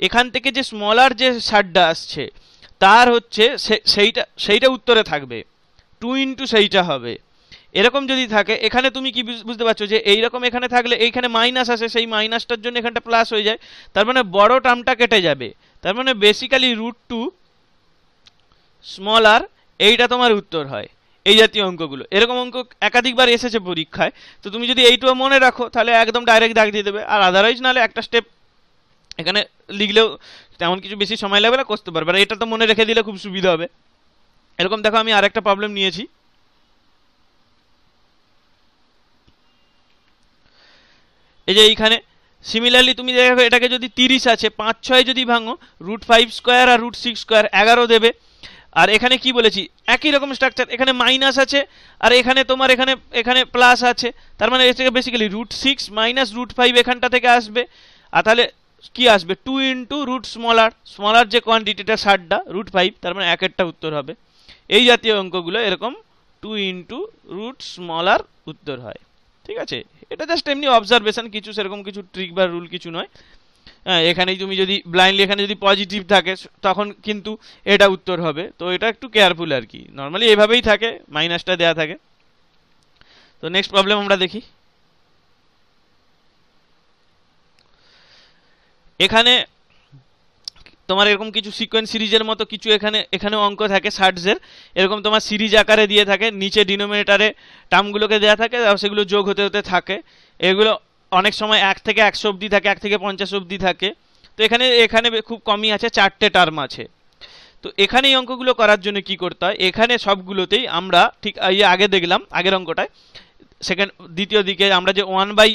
এখান থেকে যে স্মলার যে ষাটটা আসছে তার হচ্ছে সেইটা উত্তরে থাকবে, 2 ইন্টু সেইটা হবে। এরকম যদি থাকে, এখানে তুমি কি বুঝতে পারছো যে এইরকম এখানে থাকলে এইখানে মাইনাস আসে, সেই মাইনাসটার জন্য এখানটা প্লাস হয়ে যায়। তার মানে বড় টার্মটা কেটে যাবে। তার মানে বেসিক্যালি √2 স্মলার এইটা তোমার উত্তর হয়। এই জাতীয় অঙ্কগুলো, এরকম অঙ্ক একাধিকবার এসেছে পরীক্ষায়। তো তুমি যদি এইটুকু মনে রাখো তাহলে একদম ডাইরেক্ট দাগ দিয়ে দেবে। আর আদারওয়াইজ নাহলে একটা স্টেপ এখানে লিখলেও তেমন কিছু বেশি সময় লাগবে না, করতে পারবে। আর এটা তো মনে রেখে দিলে খুব সুবিধা হবে। এরকম দেখো, আমি আরেকটা প্রবলেম নিয়েছি। এই যে এইখানে সিমিলারলি তুমি দেখো, এটাকে যদি 30 আছে, 5 6 যদি ভাঙো, √5 স্কোয়ার আর √6 স্কোয়ার 11 দেবে। আর এখানে কি বলেছি, একই রকম স্ট্রাকচার, এখানে মাইনাস আছে আর এখানে তোমার এখানে প্লাস আছে। তার মানে এর থেকে বেসিক্যালি √6 মাইনাস √5 এখানটা থেকে আসবে। আর তাহলে কি আসবে, 2 ইন্টু স্মলার যে কোয়ান্টিটিটা 60টা √5, তার মানে একেরটা উত্তর হবে। এই জাতীয় অঙ্কগুলো এরকম 2 ইন্টু স্মলার উত্তর হয়। ঠিক আছে, এটা জাস্ট এমনি অবজারভেশন, কিছু সেরকম কিছু ট্রিক বা রুল কিছু নয়। হ্যাঁ, এখানেই তুমি যদি ব্লাইন্ডলি এখানে যদি পজিটিভ থাকে তখন কিন্তু এটা উত্তর হবে। তো এটা একটু কেয়ারফুল আর কি, নর্মালি এভাবেই থাকে, মাইনাসটা দেয়া থাকে। তো নেক্সট প্রবলেম আমরা দেখি। এখানে তোমার এরকম কিছু সিকোয়েন্স সিরিজের মতো কিছু এখানে অঙ্ক থাকে ষাটজের, এরকম তোমার সিরিজ আকারে দিয়ে থাকে, নিচে ডিনোমিনেটারে টার্মগুলোকে দেওয়া থাকে আর সেগুলো যোগ হতে হতে থাকে। এগুলো অনেক সময় 1 থেকে 100 অবধি থাকে, 1 থেকে 50 অবধি থাকে। তো এখানে খুব কমই আছে, 4টে টার্ম আছে। তো এখানে এই অঙ্কগুলো করার জন্য কি করতে হয়, এখানে সবগুলোতেই আমরা ঠিক এই আগে দেখলাম, আগের অঙ্কটায় দ্বিতীয় দিকে আমরা যে 1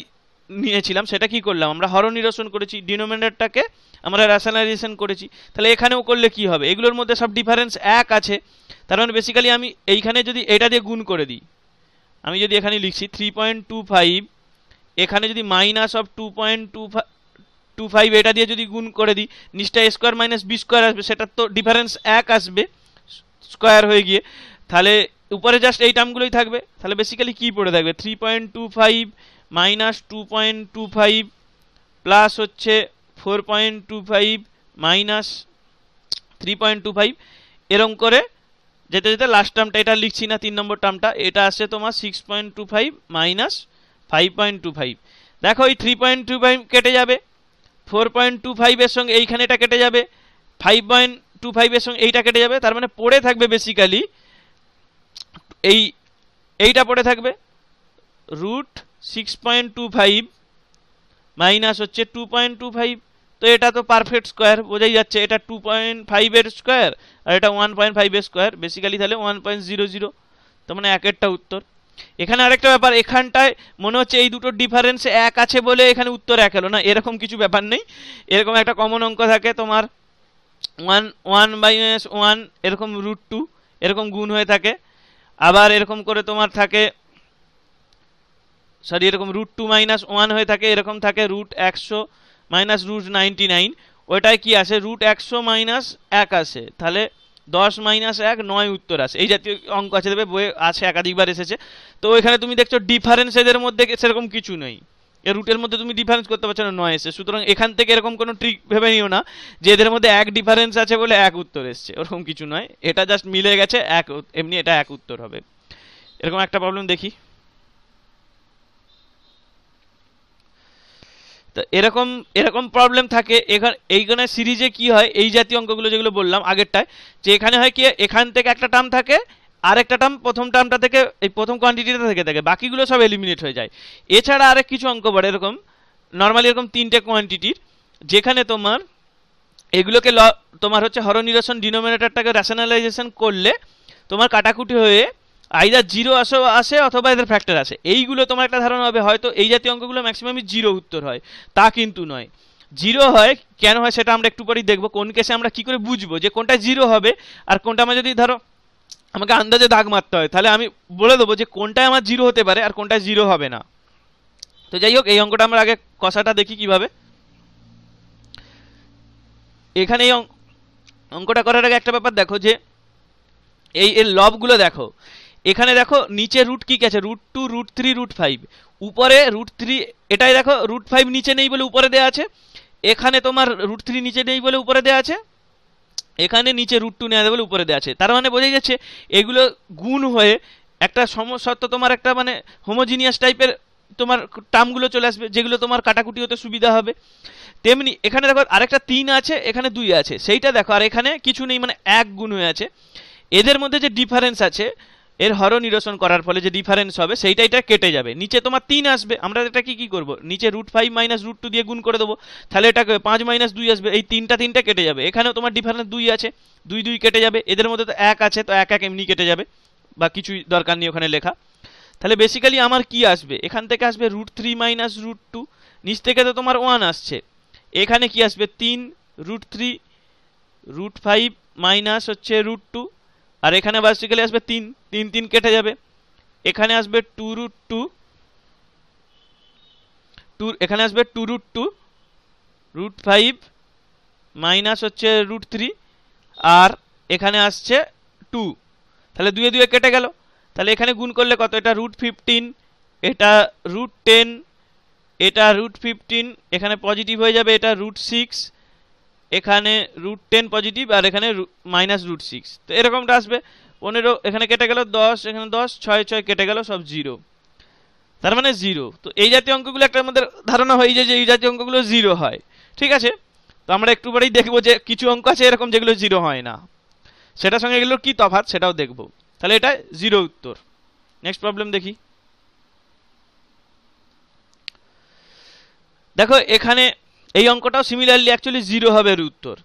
নিয়েছিলাম, সেটা কি করলাম, আমরা হর নিরসন করেছি, ডিনোমিনেটরটাকে আমরা রেশনালাইজেশন করেছি। তাহলে এখানেও করলে কি হবে, এগুলোর মধ্যে সব ডিফারেন্স 1 আছে। তার মানে বেসিক্যালি আমি এইখানে যদি এটা দিয়ে গুণ করে দিই, আমি যদি এখানে লিখছি 3.25, এখানে যদি মাইনাস অফ 2.25 এটা দিয়ে যদি গুণ করে দিই, নিচটা a square minus b square আসবে, সেটার তো ডিফারেন্স 1 আসবে স্কোয়ার হয়ে গিয়ে। তাহলে উপরে জাস্ট এই টার্মগুলোই থাকবে। তাহলে বেসিক্যালি কি পড়ে থাকবে, 3.25 মাইনাস 2.25 প্লাস হচ্ছে 4.25 মাইনাস 3.25, এরকম করে যেতে যেতে লাস্ট টার্মটা এটা লিখছি না, 3 নম্বর টার্মটা, এটা আসছে তোমার 6.25 মাইনাস 5.25। দেখো এই 3.25 কেটে যাবে, 4.25 এর সঙ্গে এইখানে এটা কেটে যাবে, 5.25 এর সঙ্গে এইটা কেটে যাবে। তার মানে পড়ে থাকবে বেসিক্যালি এইটা পড়ে থাকবে √6.25 মাইনাস হচ্ছে 2.25। তো এটা তো পারফেক্ট স্কোয়ার, বোঝাই যাচ্ছে এটা 2.5 এর স্কোয়ার আর এটা 1.5 এর স্কোয়ার, বেসিক্যালি তাহলে 1.00। তার মানে একেরটা উত্তর। এখানে আরেকটা ব্যাপার, এখানটায় মনে হচ্ছে এই দুটোর ডিফারেন্স 1 আছে বলে এখানে উত্তর 1 এলো না, এরকম কিছু ব্যাপার নেই। এরকম একটা কমন অঙ্ক থাকে তোমার 1 এরকম √2 এরকম গুণ হয়ে থাকে। আবার এরকম করে তোমার থাকে, সরি, এরকম √2 মাইনাস 1 হয়ে থাকে, এরকম থাকে √100 মাইনাস √99, ওইটাই কি আসে, √100 মাইনাস 1 আসে। তাহলে 10 মাইনাস 1 9 উত্তর আসে। এই জাতীয় অঙ্ক আছে, দেবে বইয়ে আছে, একাধিকবার এসেছে। তো এখানে তুমি দেখছো ডিফারেন্স এদের মধ্যে সেরকম কিছু নেই, এর রুটের মধ্যে তুমি ডিফারেন্স করতে পারছো না 9 এসে। সুতরাং এখান থেকে এরকম কোনো ট্রিক ভেবে নিও না যে এদের মধ্যে 1 ডিফারেন্স আছে বলে 1 উত্তর এসছে, ওরকম কিছু নয়। এটা জাস্ট মিলে গেছে 1, এমনি এটা 1 উত্তর হবে। এরকম একটা প্রবলেম দেখি। তো এরকম এরকম প্রবলেম থাকে। এইখানে সিরিজে কি হয়, এই জাতীয় অঙ্কগুলো যেগুলো বললাম আগেরটায়, যে এখানে হয় কি এখান থেকে একটা টার্ম থাকে, আর একটা টার্ম প্রথম টার্মটা থেকে এই প্রথম কোয়ান্টিটিটা থেকে থাকে, বাকিগুলো সব এলিমিনেট হয়ে যায়। এছাড়া আরেক কিছু অঙ্ক পড়ে এরকম নর্মালি এরকম তিনটে কোয়ান্টিটির, যেখানে তোমার এগুলোকে তোমার হচ্ছে হর নিরসন ডিনোমিনেটরটাকে র্যাশনালাইজেশন করলে তোমার কাটাকুটি হয়ে আইদার জিরো আসে অথবা এদের ফ্যাক্টর আসে। এইগুলো তোমার একটা ধারণা হবে হয়তো এই জাতীয় অঙ্কগুলো ম্যাক্সিমামই জিরো উত্তর হয়, তা কিন্তু নয়। জিরো হয় কেন হয় সেটা আমরা একটু পরেই দেখবো। কোন কেসে আমরা কি করে বুঝবো যে কোনটা জিরো হবে আর কোনটা, আমার যদি ধরো আমাকে আন্দাজে দাগ মারতে হয়, তাহলে আমি বলে দেবো যে কোনটায় আমার জিরো হতে পারে আর কোনটা জিরো হবে না। তো যাই হোক, এই অঙ্কটা আমরা আগে কষাটা দেখি কিভাবে। এখানে এই অঙ্কটা করার আগে একটা ব্যাপার দেখো, যে এই এর লবগুলো দেখো। এখানে দেখো নিচে রুট কি আছে, √2, √3, √5, উপরে √3, এটাই দেখো √5 নিচে নেই বলে উপরে দেওয়া আছে, এখানে তোমার √3 নিচে নেই বলে উপরে দেওয়া আছে, এখানে নিচে √2 নেওয়া বলে উপরে দেওয়া আছে। তার মানে বোঝাই যাচ্ছে এগুলো গুণ হয়ে একটা সমসত্ব তোমার একটা মানে হোমোজিনিয়াস টাইপের তোমার টার্মগুলো চলে আসবে, যেগুলো তোমার কাটাকুটি হতে সুবিধা হবে। তেমনি এখানে দেখো আরেকটা 3 আছে, এখানে 2 আছে, সেইটা দেখো, আর এখানে কিছু নেই, মানে 1 গুণ হয়ে আছে। এদের মধ্যে যে ডিফারেন্স আছে, এর হর নিরসন করার ফলে যে ডিফারেন্স হবে সেইটা এটা কেটে যাবে, নিচে তোমার 3 আসবে। আমরা এটা কি করব, নিচে √5 - √2 দিয়ে গুণ করে দেবো, তাহলে এটাকে 5 - 2 আসবে, এই তিনটা কেটে যাবে। এখানেও তোমার ডিফারেন্স 2 আছে, 2 কেটে যাবে। এদের মধ্যে তো 1 আছে, তো 1 এমনি কেটে যাবে, বা কিছুই দরকার নেই ওখানে লেখা। তাহলে বেসিক্যালি আমার কি আসবে, এখান থেকে আসবে √3 - √2, নিচ থেকে তো তোমার 1 আসছে, এখানে কি আসবে 3 √3, √5 মাইনাস হচ্ছে √2, আর এখানে বেসিক্যালি আসবে 3 কেটে যাবে। এখানে আসবে 2√2, এখানে আসবে 2√2, √5 মাইনাস হচ্ছে √3, আর এখানে আসছে 2, তাহলে 2 কেটে গেল। তাহলে এখানে গুণ করলে কত, এটা √15, এটা √10, এটা √15, এখানে পজিটিভ হয়ে যাবে, এটা √6, এখানে √10 পজিটিভ, আর এখানে -√6, তো এরকমটা আসবে। 15 এখানে কেটে গেল, 10 এখানে 10, 6 কেটে গেল, সব জিরো, তার মানে জিরো। তো এই জাতীয় অঙ্কগুলো একটা আমাদের ধারণা হয়ে যায় যে এই জাতীয় অঙ্কগুলো জিরো হয়, ঠিক আছে। তো আমরা একটু পরেই দেখবো যে কিছু অঙ্ক আছে এরকম যেগুলো জিরো হয় না, সেটার সঙ্গে এগুলোর কি তফাৎ সেটাও দেখবো। তাহলে এটা জিরো উত্তর। নেক্সট প্রবলেম দেখি। দেখো এখানে এই অঙ্কটাও সিমিলারলি অ্যাকচুয়ালি জিরো হবে এর উত্তর।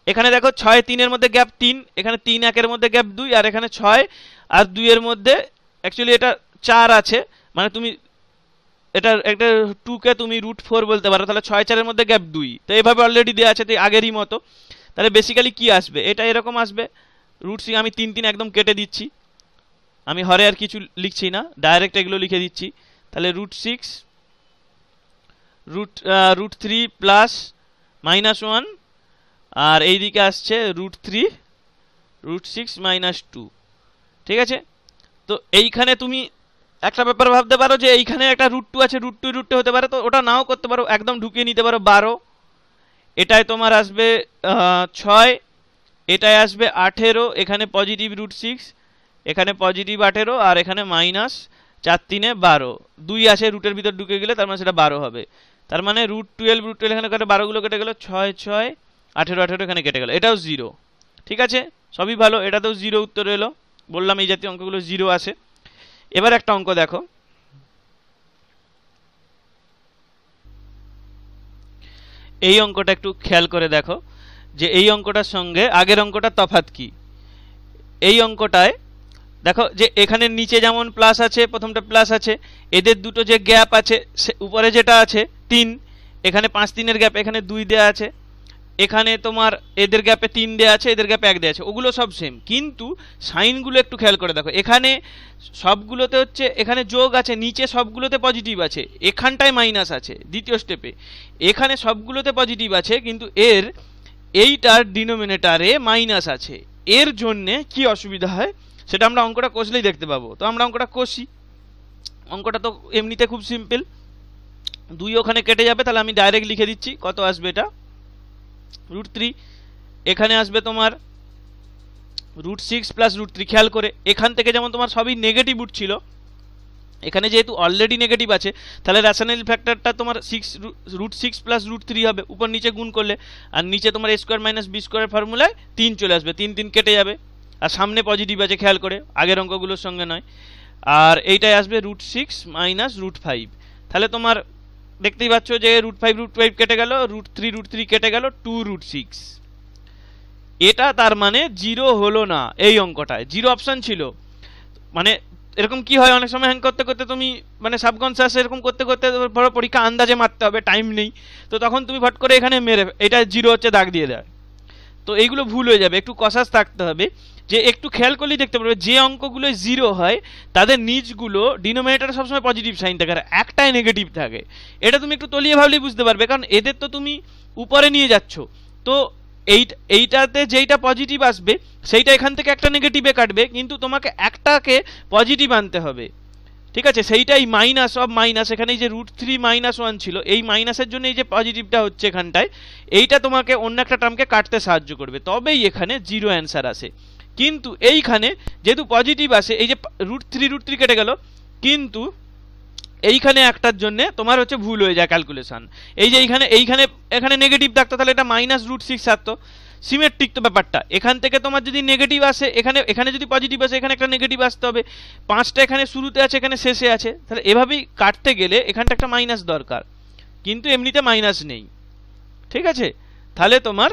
এখানে দেখো 6 3 এর মধ্যে গ্যাপ 3, এখানে 3 1 এর মধ্যে গ্যাপ 2, আর এখানে 6 আর 2 এর মধ্যে অ্যাকচুয়ালি এটা 4 আছে, মানে তুমি এটা একটা 2 কে তুমি √4 বলতে পারো, তাহলে 6 4 এর মধ্যে গ্যাপ 2, তো এইভাবে অলরেডি দেওয়া আছে, তো আগেরই মতো। তাহলে বেসিক্যালি কি আসবে, এটা এরকম আসবে, √6, আমি 3 একদম কেটে দিচ্ছি, আমি হরে আর কিছু লিখছি না, ডাইরেক্ট এগুলো লিখে দিচ্ছি। তাহলে √6, √3 প্লাস -1, আর এইদিকে আসছে √3, √6 - 2, ঠিক আছে। তো এইখানে তুমি একটা ব্যাপার ভাবতে পারো যে এইখানে একটা √2 আছে, √2 হতে পারে, তো ওটা নাও করতে পারো, একদম ঢুকিয়ে নিতে পারো 12, এটায় তোমার আসবে 6, এটায় আসবে 18, এখানে পজিটিভ √6, এখানে পজিটিভ 18, আর এখানে -4 3 12, 2 আছে রুটের ভিতর ঢুকে গেলে, তার মানে সেটা 12 হবে। তার মানে √12 এখানে কেটে 12 গুলো কেটে গেল, 6 6 18 এখানে কেটে গেল, এটাও জিরো, ঠিক আছে, সবই ভালো। এটাতেও জিরো উত্তর এলো, বললাম এই জাতীয় অঙ্কগুলো জিরো আসে। এবার একটা অঙ্ক দেখো, এই অঙ্কটা একটু খেয়াল করে দেখো যে এই অঙ্কটার সঙ্গে আগের অঙ্কটার তফাৎ কি। এই অঙ্কটায় দেখো যে এখানে নিচে যেমন প্লাস আছে, প্রথমটা প্লাস আছে, এদের দুটো যে গ্যাপ আছে, উপরে যেটা আছে 3, এখানে 5 3 এর গ্যাপ, এখানে 2 দেওয়া আছে, এখানে তোমার এদের গ্যাপে 3 দেওয়া আছে, এদের গ্যাপে 1 দেওয়া আছে, ওগুলো সব সেম, কিন্তু সাইনগুলো একটু খেয়াল করে দেখো। এখানে সবগুলোতে হচ্ছে এখানে যোগ আছে, নিচে সবগুলোতে পজিটিভ আছে, এখানটায় মাইনাস আছে দ্বিতীয় স্টেপে, এখানে সবগুলোতে পজিটিভ আছে, কিন্তু এর এইটার ডিনোমিনেটারে মাইনাস আছে। এর জন্যে কি অসুবিধা হয় সেটা আমরা অঙ্কটা কষলেই দেখতে পাবো। তো আমরা অঙ্কটা কষি। অঙ্কটা তো এমনিতে খুব সিম্পল, 2 ওখানে কেটে যাবে, তাহলে আমি ডাইরেক্ট লিখে দিচ্ছি কত আসবে, এটা √3, এখানে আসবে তোমার √6 প্লাস √3। খেয়াল করে এখান থেকে যেমন তোমার সবই নেগেটিভ উঠছিল, এখানে যেহেতু অলরেডি নেগেটিভ আছে, তাহলে রেশনাল ফ্যাক্টরটা তোমার √6 প্লাস √3 হবে, উপর নিচে গুণ করলে। আর নিচে তোমার a square minus b square ফর্মুলায় 3 চলে আসবে, 3 3 কেটে যাবে। আর সামনে পজিটিভ আছে, খেয়াল করে, আগের অঙ্কগুলোর সঙ্গে নয়। আর এইটাই আসবে √6 মাইনাস √5। তাহলে তোমার দেখতেই পাচ্ছ যে √5 কেটে গেল, √3 কেটে গেল, 2√6। এটা তার মানে 0 হলো না। এই অঙ্কটায় 0 অপশন ছিল। মানে এরকম কি হয়, অনেক সময় হ্যাং করতে করতে তুমি মানে সাবকনসিয়াস এরকম করতে করতে বড় পরীক্ষা আন্দাজে মারতে হবে, টাইম নেই, তো তখন তুমি ফট করে এখানে মেরে এটা 0 হচ্ছে দাগ দিয়ে দেয়। তো এইগুলো ভুল হয়ে যাবে, একটু কসাস থাকতে হবে। যে একটু খেয়াল করলেই দেখতে পারবে যে অঙ্কগুলো 0 হয় তাদের নিচগুলো ডিনোমিনেটরে সবসময় পজিটিভ সাইন থাকে আর একটাই নেগেটিভ থাকে। এটা তুমি একটু তলিয়ে ভাবলেই বুঝতে পারবে, কারণ এদের তো তুমি উপরে নিয়ে যাচ্ছ। তো এইটাতে যেইটা পজিটিভ আসবে সেইটা এখান থেকে একটা নেগেটিভে কাটবে, কিন্তু তোমাকে একটাকে পজিটিভ আনতে হবে, ঠিক আছে? সেইটাই মাইনাস অফ মাইনাস। এখানে এই যে √3 মাইনাস 1 ছিল, এই মাইনাসের জন্য এই যে পজিটিভটা হচ্ছে এখানটায়, এইটা তোমাকে অন্য একটা টার্মকে কাটতে সাহায্য করবে, তবেই এখানে 0 অ্যান্সার আসে। কিন্তু এইখানে যেহেতু পজিটিভ আসে, এই যে √3 কেটে গেল, কিন্তু এইখানে একটার জন্য তোমার হচ্ছে ভুল হয়ে যায় ক্যালকুলেশন। এই যে এখানে নেগেটিভ থাকতো, তাহলে এটা মাইনাস √6 থাকতো। সিমেট্রিক তো ব্যাপারটা, এখান থেকে তোমার যদি নেগেটিভ আসে, এখানে যদি পজিটিভ আসে, এখানে একটা নেগেটিভ আসতে হবে। 5টা এখানে শুরুতে আছে, এখানে শেষে আছে, তাহলে এভাবেই কাটতে গেলে এখানটা একটা মাইনাস দরকার, কিন্তু এমনিতে মাইনাস নেই, ঠিক আছে? তাহলে তোমার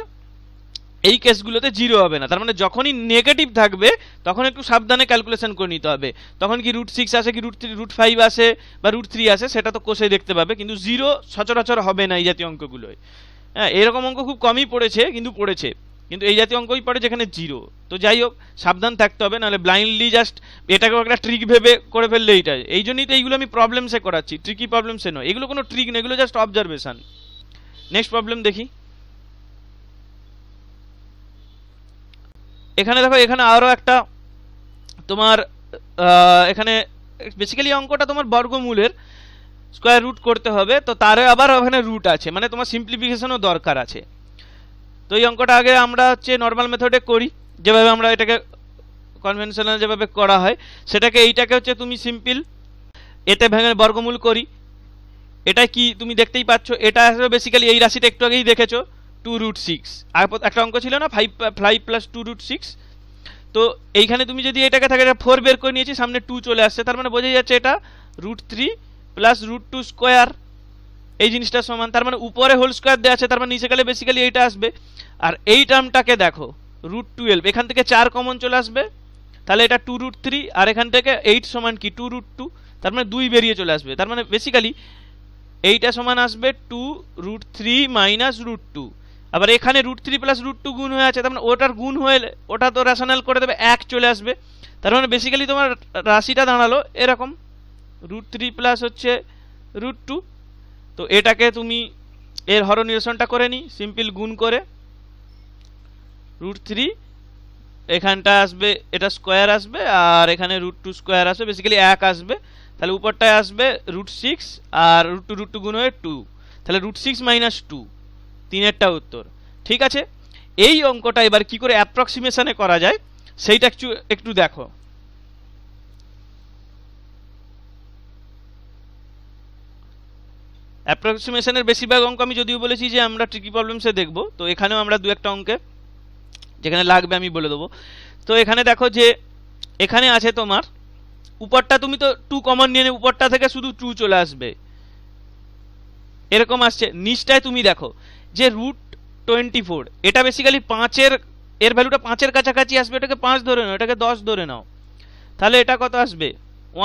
এই কেসগুলোতে 0 হবে না। তার মানে যখনই নেগেটিভ থাকবে তখন একটু সাবধানে ক্যালকুলেশন করে নিতে হবে। তখন কি √6 আসে কি √5 আসে বা √3 আসে সেটা তো কষে দেখতে পাবে, কিন্তু 0 সচরাচর হবে না এই জাতীয় অঙ্কগুলোয়। হ্যাঁ, এরকম অঙ্ক খুব কমই পড়েছে, কিন্তু এই জাতীয় অঙ্কই পড়ে যেখানে 0। তো যাই হোক, সাবধান থাকতে হবে, নাহলে ব্লাইন্ডলি জাস্ট এটাকেও একটা ট্রিক ভেবে করে ফেললে এইটা। এই জন্যই তো এইগুলো আমি প্রবলেমসে করাচ্ছি, ট্রিকি প্রবলেমসে নয়। এগুলো কোনো ট্রিক নয়, এগুলো জাস্ট অবজারভেশন। নেক্সট প্রবলেম দেখি। এখানে দেখো, এখানে আরো একটা তোমার এখানে বেসিক্যালি অঙ্কটা তোমার বর্গমূলের স্কয়ার রুট করতে হবে, তো তারে আবার ওখানে রুট আছে, মানে তোমার সিম্পলিফিকেশনও দরকার আছে। তো এই অঙ্কটা আগে আমরা হচ্ছে নর্মাল মেথডে করি, যেভাবে আমরা এটাকে কনভেনশনাল যেভাবে করা হয় সেটাকে, এইটাকে হচ্ছে তুমি সিম্পল এতে ভেঙে বর্গমূল করি। এটা কি তুমি দেখতেই পাচ্ছ, এটা আসলে বেসিক্যালি এই রাশিটা একটু আগেই দেখেছো 2√6। আর একটা অঙ্ক ছিল না 5 প্লাস 2√6। তো এইখানে তুমি যদি এটাকে থাকে 4 বের করে নিয়েছি, সামনে 2 চলে আসছে, তার মানে বোঝা যাচ্ছে এটা √3 প্লাস √2 স্কোয়ার, এই জিনিসটা সমান। তার মানে উপরে হোল স্কোয়ার দেওয়া আছে, তার মানে নিচে গেলে বেসিক্যালি এইটা আসবে। আর এই টার্মটাকে দেখো √12, এখান থেকে 4 কমন চলে আসবে, তাহলে এটা 2√3, আর এখান থেকে 8 সমান কি 2√2, তার মানে 2 বেরিয়ে চলে আসবে। তার মানে বেসিক্যালি এইটা সমান আসবে 2√3 মাইনাস √2। আবার এখানে √3 প্লাস √2 গুণ হয়ে আছে, তার মানে ওটার গুণ হয়ে ওটা তো রেশনাল করে দেবে, 1 চলে আসবে। তার মানে বেসিক্যালি তোমার রাশিটা দাঁড়ালো এরকম √3 প্লাস হচ্ছে √2। তো এটাকে তুমি এর হর নিরসনটা করে নি, সিম্পল গুণ করে √3 এখানটা আসবে, এটা স্কোয়ার আসবে, আর এখানে √2 স্কোয়ার আসবে, বেসিক্যালি 1 আসবে। তাহলে উপরটায় আসবে √6 আর √2 গুণ হয়ে 2, তাহলে √6 মাইনাস 2, 3এরটা উত্তর। ঠিক আছে, এই অঙ্কটা এবার কি করে অ্যাপ্রক্সিমেশনে করা যায় সেইটা একটু দেখো। অ্যাপ্রক্সিমেশনের বেশিরভাগ অঙ্ক আমি যদিও বলেছি যে আমরা ট্রিকি প্রবলেমসে দেখবো, তো এখানেও আমরা 2-1টা অঙ্কে যেখানে লাগবে আমি বলে দেবো। তো এখানে দেখো যে এখানে আছে তোমার উপরটা, তুমি তো 2 কমন নিয়ে উপরটা থেকে শুধু 2 চলে আসবে, এরকম আসছে। নিচটায় তুমি দেখো যে √24, এটা বেসিক্যালি 5-এর এর ভ্যালুটা 5-এর কাছাকাছি আসবে, এটাকে 5 ধরে নাও, এটাকে 10 ধরে নাও, তাহলে এটা কত আসবে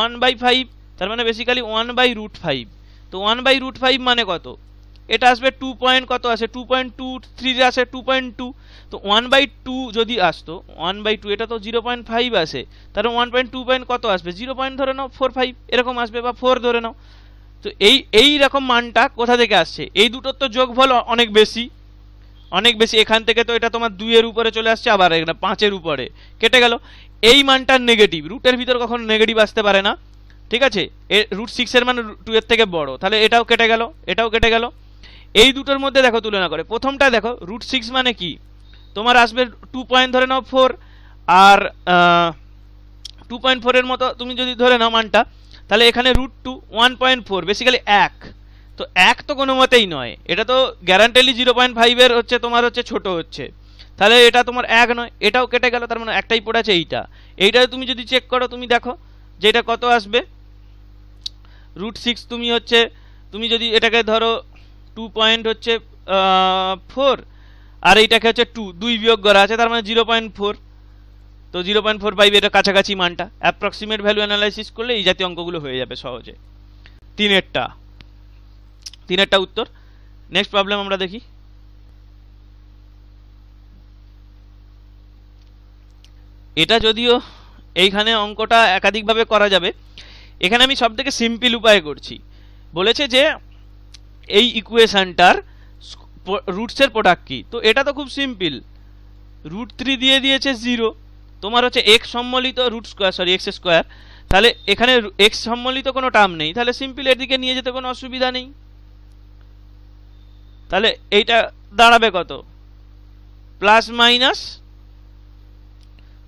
1/5, তার মানে বেসিক্যালি 1/√5। তো 1/√5 মানে কত, এটা আসবে 2 পয়েন্ট কত আসে 2.23 আসে 2.2। তো 1/2 যদি আসতো 1/2, এটা তো 0.5 আসে, তাহলে 1.2 পয়েন্ট কত আসবে 0 পয়েন্ট ধরে নাও 4.5 এরকম আসবে, বা 4 ধরে নাও। তো এই রকম মানটা কোথা থেকে আসছে, এই দুটোর তো যোগফল অনেক বেশি, এখান থেকে তো এটা তোমার 2 এর উপরে চলে আসছে, আবার এটা 5-এর উপরে কেটে গেল। এই মানটার নেগেটিভ, রুটের ভিতর কখনো নেগেটিভ আসতে পারে না, ঠিক আছে? √6 এর মান 2 এর থেকে বড়, তাহলে এটাও কেটে গেল, এটাও কেটে গেল। এই দুটোর মধ্যে দেখো তুলনা করে, প্রথমটা দেখো √6 মানে কি তোমার আসবে 2 পয়েন্ট ধরে নাও 4, আর 2.4 এর মতো তুমি যদি ধরে নাও মানটা, তাহলে এখানে √2 1.4 বেসিক্যালি 1, তো 1 তো কোনো মতেই নয়, এটা তো গ্যারান্টেডলি 0.5 এর হচ্ছে তোমার হচ্ছে ছোট হচ্ছে, তাহলে এটা তোমার 1 নয়, এটাও কেটে গেল, তার মানে একটাই পড়ে আছে এইটা তুমি যদি চেক করো তুমি দেখো যে এটা কত আসবে, √6 তুমি যদি এটাকে ধরো 2.4 আর এইটাকে হচ্ছে 2 বিয়োগ করা আছে, তার মানে 0.4, তো 0.45 এটা কাছাকাছি মানটা, অ্যাপ্রক্সিমেট ভ্যালু অ্যানালাইসিস করলে এই জাতীয় অঙ্কগুলো হয়ে যাবে সহজে। তিনেরটা উত্তর। নেক্সট প্রবলেম আমরা দেখি। এটা যদিও এইখানে অঙ্কটা একাধিকভাবে করা যাবে, এখানে আমি সব থেকে সিম্পল উপায়ে করছি। বলেছে যে এই ইকুয়েশনটার রুটসের প্রোডাক্ট কি, তো এটা তো খুব সিম্পল, √3 দিয়ে দিয়েছে 0, তোমার হচ্ছে এক্স সম্মিলিত এক্স স্কোয়ার, তাহলে এখানে এক্স সম্মিলিত কোনো টার্ম নেই, তাহলে সিম্পল এর দিকে নিয়ে যেতে কোনো অসুবিধা নেই। তাহলে এইটা দাঁড়াবে কত, প্লাস মাইনাস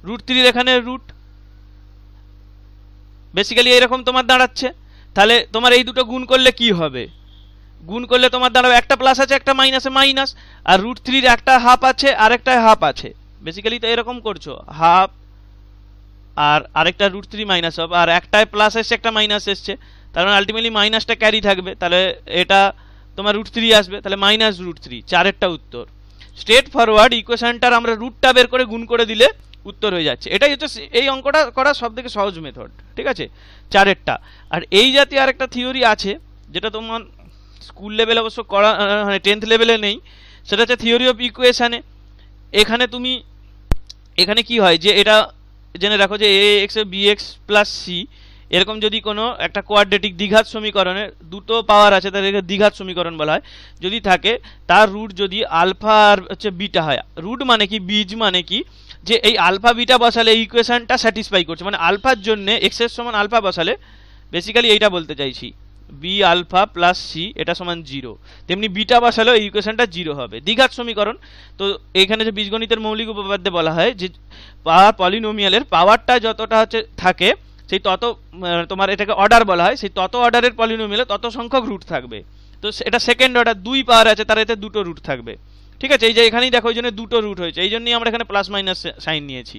√3 এখানে রুট, বেসিক্যালি এরকম তোমার দাঁড়াচ্ছে। তাহলে তোমার এই দুটো গুণ করলে কি হবে, গুণ করলে তোমার দাঁড়াবে একটা প্লাস আছে একটা মাইনাসে মাইনাস, আর √3 একটা হাফ আছে আর একটা হাফ আছে, বেসিক্যালি তো এরকম করছো হাফ আর আরেকটা √3 মাইনাস হাফ, আর একটায় প্লাস এসছে একটা মাইনাস এসছে, তার মানে আলটিমেটলি মাইনাসটা ক্যারি থাকবে, তাহলে এটা তোমার √3 আসবে, তাহলে -√3, চারেরটা উত্তর। স্ট্রেট ফরওয়ার্ড ইকুয়েশনটার আমরা রুটটা বের করে গুণ করে দিলে উত্তর হয়ে যাচ্ছে, এটাই হচ্ছে এই অঙ্কটা করার সব থেকে সহজ মেথড, ঠিক আছে, চারেরটা। আর এই জাতীয় আরেকটা থিওরি আছে যেটা তোমার স্কুল লেভেলে অবশ্য করা, মানে 10th লেভেলে নেই, সেটা হচ্ছে থিওরি অফ ইকুয়েশনে। এখানে কি হয় যে এটা জেনে রাখো যে ax bx প্লাস সি এরকম যদি কোনো একটা কোয়াড্রেটিক দ্বিঘাত সমীকরণের দুটো পাওয়ার আছে, তাদেরকে দ্বিঘাত সমীকরণ বলা হয়, যদি থাকে তার রুট যদি আলফা আর হচ্ছে বিটা হয়, রুট মানে কি, বীজ মানে কি, যে এই আলফা বিটা বসালে এই ইকুয়েশনটা স্যাটিসফাই করছে, মানে আলফার জন্য এক্স এর সমান আলফা বসালে, বেসিক্যালি এইটা বলতে চাইছি বি আলফা প্লাস সি এটা সমান 0, তেমনি বিটা বসালে এই ইকুয়েশনটা 0 হবে, দ্বিঘাত সমীকরণ। তো এইখানে যে বীজগণিতের মৌলিক উপপাদ্যে বলা হয় যে পলিনোমিয়ালের পাওয়ারটা যতটা হচ্ছে থাকে সেই তত, তোমার এটাকে অর্ডার বলা হয়, সেই তত অর্ডারের পলিনোমিয়ালে তত সংখ্যক রুট থাকবে, তো এটা সেকেন্ড অর্ডার, 2 পাওয়ার আছে তার এতে দুটো রুট থাকবে, ঠিক আছে। এই যে এখানেই দেখো ওই জন্য দুটো রুট হয়েছে, এই জন্যই আমরা এখানে প্লাস মাইনাস সাইন নিয়েছি।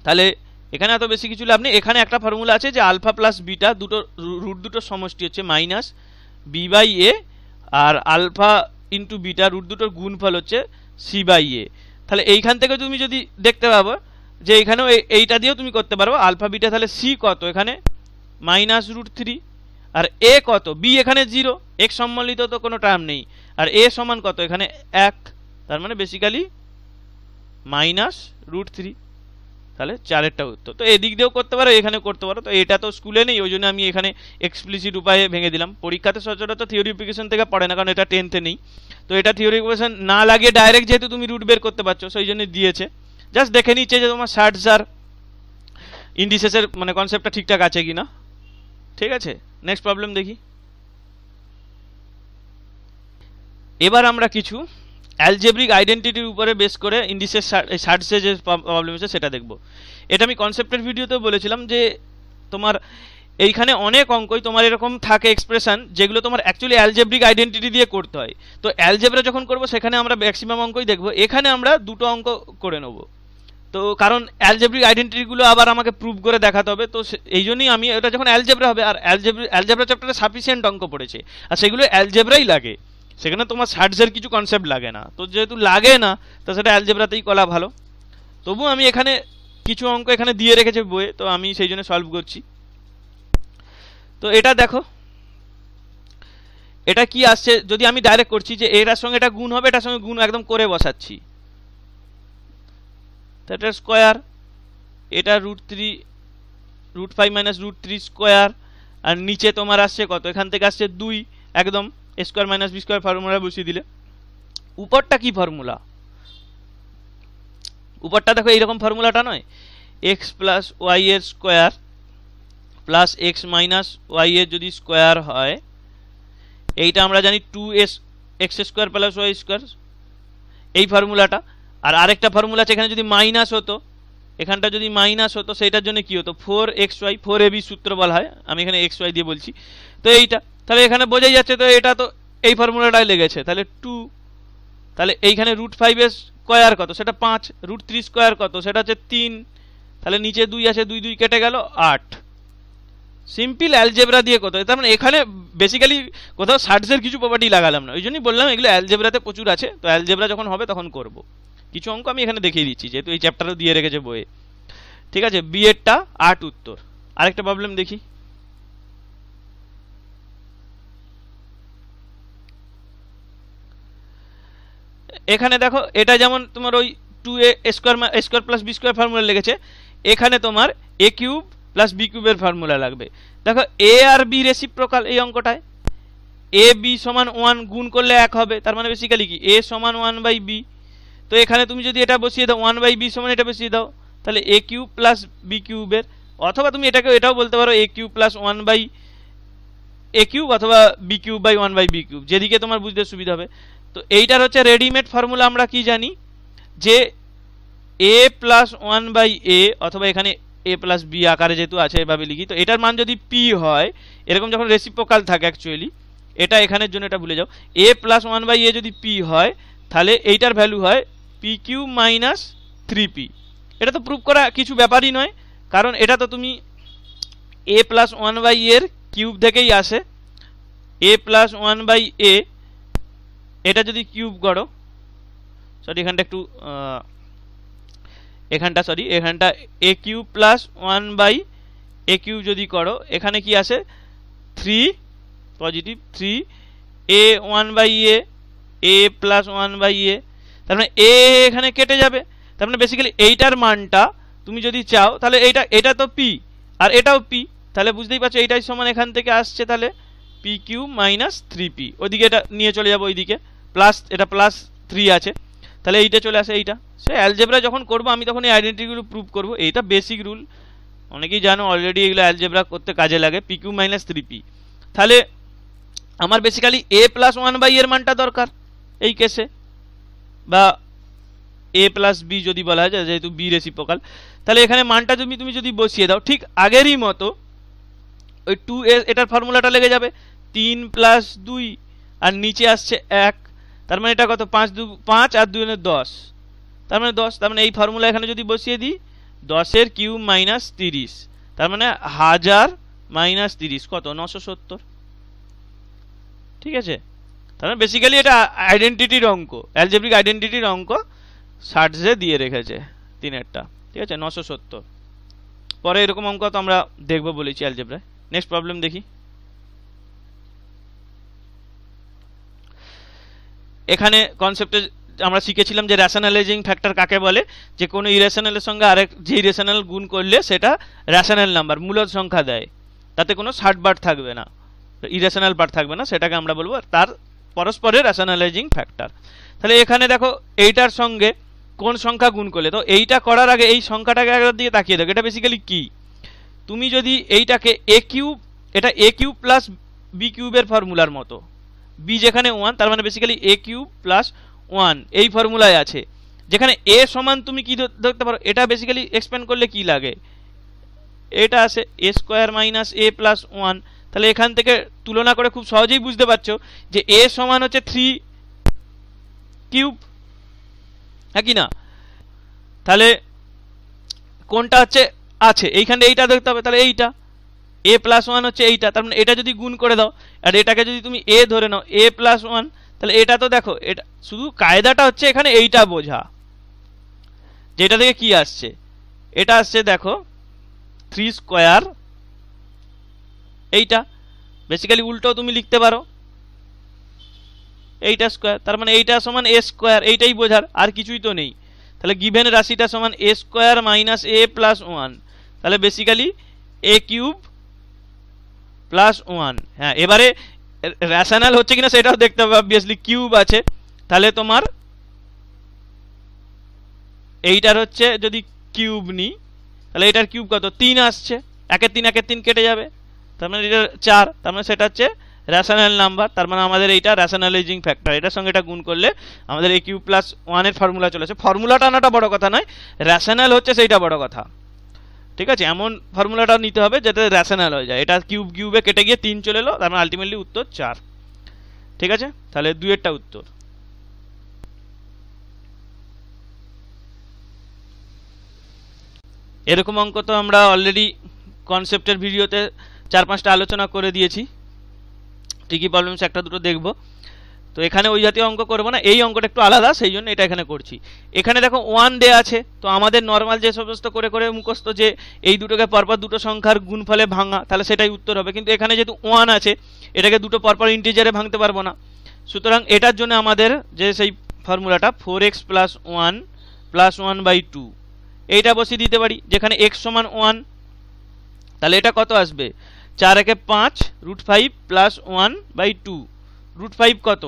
তাহলে এখানে এত বেশি কিছু লাভ নেই, এখানে একটা ফর্মুলা আছে যে আলফা প্লাস বিটা দুটো রুট দুটোর সমষ্টি হচ্ছে মাইনাস b/a, আর আলফা ইন্টু বিটা রুট দুটোর গুণফল হচ্ছে c/a। তাহলে এইখান থেকে তুমি যদি দেখতে পাবো যে এখানেও এইটা দিয়েও তুমি করতে পারো আলফা বিটা, তাহলে c কত এখানে -√3, আর a কত, b এখানে 0, x সম্মিলিত তো কোনো টার্ম নেই, আর a সমান কত এখানে 1, তার মানে বেসিক্যালি -√3, তাহলে চারেরটা উত্তর। তো এদিক দিয়েও করতে পারো এখানেও করতে পারো, তো এটা তো স্কুলে নেই ওই জন্য আমি এখানে এক্সপ্লিসিট উপায়ে ভেঙে দিলাম, পরীক্ষাতে সচরাচর থিওরি ইকুয়েশন থেকে পড়ে না কারণ এটা 10th-এ নেই, তো এটা থিওরি ইকুয়েশন না লাগিয়ে ডাইরেক্ট যেহেতু তুমি রুট বের করতে পারছো সেই জন্য দিয়েছে, জাস্ট দেখে নিচ্ছে যে তোমার শার্টস আর ইন্ডিসেসের মানে কনসেপ্টটা ঠিকঠাক আছে কিনা, ঠিক আছে। নেক্সট প্রবলেম দেখি। এবার আমরা কিছু অ্যালজেব্রিক আইডেন্টিটির উপরে বেস করে ইন্ডিসেস শার্টসে যে প্রবলেম আছে সেটা দেখব। এটা আমি কনসেপ্টের ভিডিওতে বলেছিলাম যে তোমার এইখানে অনেক অঙ্কই তোমার এরকম থাকে এক্সপ্রেশন যেগুলো তোমার অ্যাকচুয়ালি অ্যালজেব্রিক আইডেন্টিটি দিয়ে করতে হয়, তো অ্যালজেব্রা যখন করব সেখানে আমরা ম্যাক্সিমাম অঙ্কই দেখব, এখানে আমরা দুটো অঙ্ক করে নেব, তো কারণ অ্যালজেব্রিক আইডেন্টিটিগুলো আবার আমাকে প্রুভ করে দেখাতে হবে, তো এই জন্যই আমি এটা যখন অ্যালজেব্রা হবে, আর অ্যালজেব্রা চ্যাপ্টারে সাফিসিয়েন্ট অঙ্ক পড়েছে আর সেগুলো অ্যালজেব্রাই লাগে, সেখানে তোমার শার্টসের কিছু কনসেপ্ট লাগে না, তো যেহেতু লাগে না তো সেটা অ্যালজেব্রাতেই করা ভালো। তবু আমি এখানে কিছু অঙ্ক এখানে দিয়ে রেখেছি বইয়ে, তো আমি সেই জন্য সলভ করছি। তো এটা দেখো এটা কি আসছে, যদি আমি ডাইরেক্ট করছি যে এটার সঙ্গে এটা গুণ হবে, এটার সঙ্গে গুণ একদম করে বসাচ্ছি, তো এটা স্কোয়ার, এটা √3 √5 - √3 স্কোয়ার, আর নিচে তোমার আসছে কত, এখান থেকে আসছে 2, একদম a² - b² ফর্মুলা বসিয়ে দিলে। উপরটা কি ফর্মুলা, উপরটা দেখো এইরকম ফর্মুলাটা নয়, x + y এর স্কোয়ার প্লাস x - y এর যদি স্কোয়ার হয়, এইটা আমরা জানি 2x² + y², এই ফর্মুলাটা। আর আরেকটা ফর্মুলা আছে এখানে যদি মাইনাস হতো এখানটা যদি মাইনাস হতো সেটার জন্য কি হতো 4xy 4ab সূত্র বলা হয়, আমি এখানে xy দিয়ে বলছি। তো এইটা তাহলে এখানে বোঝাই যাচ্ছে, তো এটা তো এই ফর্মুলাটাই লেগেছে, তাহলে 2। তাহলে এইখানে √5 এর স্কয়ার কত, সেটা 5, √3 স্কয়ার কত, সেটা হচ্ছে 3, তাহলে নিচে 2 আছে, 2 2 কেটে গেল 8। সিম্পল অ্যালজেব্রা দিয়ে কত, তার মানে এখানে বেসিক্যালি কোথাও সার্টসের কিছু প্রপার্টি লাগালাম না, ওই জন্যই বললাম এগুলো অ্যালজেব্রাতে প্রচুর আছে, তো অ্যালজেব্রা যখন হবে তখন করব। কিছু অঙ্ক আমি এখানে দেখিয়ে দিচ্ছি যেহেতু এই চ্যাপ্টারও দিয়ে রেখেছে বইয়ে। ঠিক আছে, বি এরটা 8 উত্তর। আরেকটা প্রবলেম দেখি। এখানে দেখো এটা যেমন তোমার ওই 2a square plus B square formula লেগেছে, এখানে তোমার a কিউব প্লাস বি কিউবের ফর্মুলা লাগবে। দেখো a আর b রেসিপ্রোকাল এই অঙ্কটায়, a b সমান 1 গুণ করলে 1 হবে, তার মানে বেসিক্যালি কি a সমান 1/b। তো এখানে তুমি যদি এটা বসিয়ে দাও 1/b সমান এটা বসিয়ে দাও, তাহলে a কিউব প্লাস বি কিউবের, অথবা তুমি এটাও বলতে পারো a cube plus 1/a cube অথবা b cube by 1/b cube, যেদিকে তোমার বুঝতে সুবিধা হবে। তো এইটার হচ্ছে রেডিমেড ফর্মুলা আমরা কি জানি, যে a প্লাস 1/a অথবা এখানে a প্লাস b আকারে যেহেতু আছে এভাবে লিখি, তো এটার মান যদি p হয়, এরকম যখন রেসিপ্রোকাল থাকে অ্যাকচুয়ালি, এটা এখানের জন্য এটা ভুলে যাও, a প্লাস 1/a যদি p হয় তাহলে এইটার ভ্যালু হয় p কিউব মাইনাস 3p। এটা তো প্রুভ করা কিছু ব্যাপারই নয়, কারণ এটা তো তুমি a প্লাস 1/a এর কিউব থেকেই আসে, a প্লাস 1/a এটা যদি কিউব করো, সরি এখানটা একটু এখানটা a cube plus 1/a cube যদি করো, এখানে কি আসে 3 positive 3 a 1/a a plus 1/a, তার মানে a এখানে কেটে যাবে, তার মানে বেসিক্যালি এইটার মানটা তুমি যদি চাও তাহলে এটা তো p আর এটাও p, তাহলে বুঝতেই পারছো এইটাই সমান এখান থেকে আসছে, তাহলে p কিউব মাইনাস 3p, ওইদিকে এটা নিয়ে চলে যাবো, ওইদিকে প্লাস এটা প্লাস 3 আছে, তাহলে এইটা চলে আসে এইটা। সে অ্যালজেব্রা যখন করব আমি তখন এই আইডেন্টিটিগুলো প্রুভ করব, এইটা বেসিক রুল, অনেকেই জানো অলরেডি, এগুলো অ্যালজেব্রা করতে কাজে লাগে। p কিউব মাইনাস 3p, তাহলে আমার বেসিক্যালি a প্লাস 1/a এর মানটা দরকার এই কেসে, বা a প্লাস b যদি বলা হয় যেহেতু b রেসিপ্রোকাল, তাহলে এখানে মানটা তুমি যদি বসিয়ে দাও ঠিক আগেরই মতো, ওই 2a এটার ফর্মুলাটা লেগে যাবে 3 প্লাস 2 আর নিচে আসছে 1, তার মানে এটা কত 5 আর 2 10, তার মানে 10, তার মানে এই ফর্মুলা এখানে যদি বসিয়ে দিই 10 এর কিউব মাইনাস 30, তার মানে 1000 মাইনাস 30 কত 970। ঠিক আছে, তার মানে বেসিক্যালি এটা আইডেন্টিটির অঙ্ক, অ্যালজেব্রিক আইডেন্টিটির অঙ্ক সার্টসে দিয়ে রেখেছে তিনেরটা। ঠিক আছে 970। পরে এরকম অঙ্ক তো আমরা দেখবো বলেছি অ্যালজেব্রায়। নেক্সট প্রবলেম দেখি। এখানে কনসেপ্টে আমরা শিখেছিলাম যে র্যাশনালাইজিং ফ্যাক্টর কাকে বলে, যে কোনো ইরেশনালের সঙ্গে আরেক যে ইরেশনাল গুণ করলে সেটা র্যাশনাল নাম্বার মূলদ সংখ্যা দেয়, তাতে কোনো ষাট বার থাকবে না, ইরেশনাল পার্ট থাকবে না, সেটাকে আমরা বলবো তার পরস্পরের র্যাশনালাইজিং ফ্যাক্টর। তাহলে এখানে দেখো এইটার সঙ্গে কোন সংখ্যা গুণ করলে, তো এইটা করার আগে এই সংখ্যাটাকে একবার দিয়ে তাকিয়ে দেখো, এটা বেসিক্যালি কি, তুমি যদি এইটাকে a কিউব, এটা a কিউব প্লাস b কিউবের ফর্মুলার মতো, b যেখানে 1 তার মানে বেসিক্যালি a কিউব প্লাস 1 এই ফর্মুলায় আছে, যেখানে a সমান তুমি কি ধরতে পারো, এটা বেসিক্যালি এক্সপ্যান্ড করলে কি লাগে, এটা আসে a square minus a plus 1, তাহলে এখান থেকে তুলনা করে খুব সহজেই বুঝতে পারছো যে a সমান হচ্ছে 3 কিউব, হ্যাঁ কি না, তাহলে কোনটা হচ্ছে আছে এইখানে এইটা দেখতে হবে, তাহলে এইটা a প্লাস 1 হচ্ছে এইটা, তার মানে এটা যদি গুণ করে দাও আর এটাকে যদি তুমি a ধরে নাও a প্লাস 1, তাহলে এটা তো দেখো, এটা শুধু কায়দাটা হচ্ছে এখানে এইটা বোঝা, যেটা থেকে কি আসছে, এটা আসছে দেখো 3 স্কয়ার, এইটা বেসিক্যালি উল্টো তুমি লিখতে পারো এইটা স্কয়ার, তার মানে এইটা সমান a স্কয়ার, এইটাই বোঝার, আর কিছুই তো নেই। তাহলে গিভেন রাশিটা সমান a square minus a plus 1, তাহলে বেসিক্যালি a কিউব প্লাস 1। হ্যাঁ, এবারে র্যাশনাল হচ্ছে কিনা সেটাও দেখতে হবে, অবভিয়াসলি কিউব আছে, তাহলে তোমার এইটার হচ্ছে যদি কিউব নিই তাহলে এটার কিউব কত 3 আসছে, 1 এর 3 1 এর 3 কেটে যাবে, তার মানে এটা 4, তার মানে সেটা হচ্ছে রেশনাল নাম্বার, তার মানে আমাদের এইটা রেশনালাইজিং ফ্যাক্টর, এটার সঙ্গে এটা গুণ করলে আমাদের a কিউব প্লাস 1 এর ফর্মুলা চলে আসে। ফর্মুলাটা আনাটা বড় কথা নয়, রেশনাল হচ্ছে সেইটা বড় কথা। ঠিক আছে, এমন ফর্মুলাটা নিতে হবে যাতে রেশনাল হয়ে যায়। এটা কিউব কিউবে কেটে গিয়ে 3 চলে এলো, তার মানে আলটিমেটলি উত্তর 4। ঠিক আছে, তাহলে 2-এরটা উত্তর। এরকম অঙ্ক তো আমরা অলরেডি কনসেপ্টের ভিডিওতে 4-5টা আলোচনা করে দিয়েছি। ঠিকই প্রবলেমস একটা দুটো দেখবো, তো এখানে ওই জাতীয় অঙ্ক করবো না, এই অঙ্কটা একটু আলাদা, সেই জন্য এটা এখানে করছি। এখানে দেখো 1 দেয়া আছে, তো আমাদের নর্মাল যে সমস্ত করে করে মুখস্থ যে এই দুটোকে পরপর দুটো সংখ্যার গুণফলে ভাঙা, তাহলে সেটাই উত্তর হবে। কিন্তু এখানে যেহেতু 1 আছে, এটাকে দুটো পরপর ইন্টিজারে ভাঙতে পারবো না, সুতরাং এটার জন্য আমাদের যে সেই ফর্মুলাটা 4x প্লাস 1 প্লাস 1/2 এইটা বসিয়ে দিতে পারি, যেখানে x সমান 1, তাহলে এটা কত আসবে 4 একে 5 √5 প্লাস 1/2, √5 কত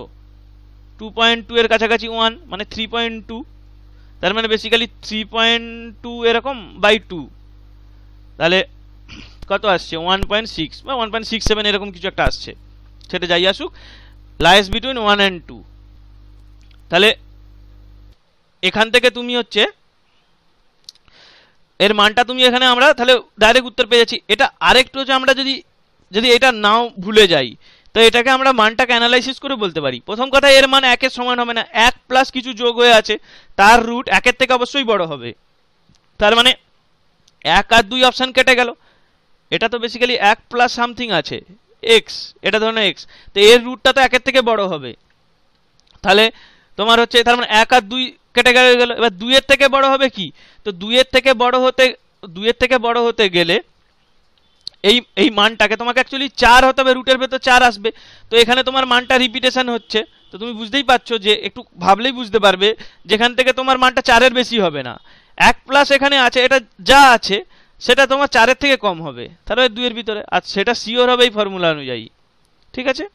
2.2 এর কাছাকাছি 1 মানে 3.2, তার মানে বেসিক্যালি 3.2 এরকম বাই 2, তাহলে কত আসছে 1.6 বা 1.67 এরকম কিছু একটা আসছে, সেটা যাই আসুক, লাইস বিটুইন 1 and 2। তাহলে এখান থেকে তুমি হচ্ছে এর মানটা তুমি এখানে আমরা তাহলে ডাইরেক্ট উত্তর পেয়ে যাচ্ছি। এটা আরেকটু হচ্ছে আমরা যদি এটা নাও ভুলে যাই, তো এটাকে আমরা মানটাকে অ্যানালাইসিস করে বলতে পারি। প্রথম কথা, এর মান 1 এর সমান হবে না, 1 প্লাস কিছু যোগ হয়ে আছে, তার রুট 1 এর থেকে অবশ্যই বড় হবে, তার মানে 1 আর 2 অপশন কেটে গেল। এটা তো বেসিক্যালি 1 প্লাস সামথিং আছে x, এটা ধরুন x, তো এর রুটটা তো 1 এর থেকে বড় হবে, তাহলে তোমার হচ্ছে তার মানে 1 আর 2 কেটে গেল। এবার 2 এর থেকে বড় হবে কি, তো 2 এর থেকে বড় হতে গেলে এই মানটাকে তোমাকে অ্যাকচুয়ালি 4 হতে হবে, রুটের ভেতর 4 আসবে, তো এখানে তোমার মানটা রিপিটেশন হচ্ছে, তো তুমি বুঝতেই পারছো যে একটু ভাবলেই বুঝতে পারবে যেখান থেকে তোমার মানটা 4 এর বেশি হবে না। 1 প্লাস এখানে আছে, এটা যা আছে সেটা তোমার 4 এর থেকে কম হবে, তাহলে 2 এর ভিতরে, আর সেটা শিওর হবে এই ফর্মুলা অনুযায়ী। ঠিক আছে,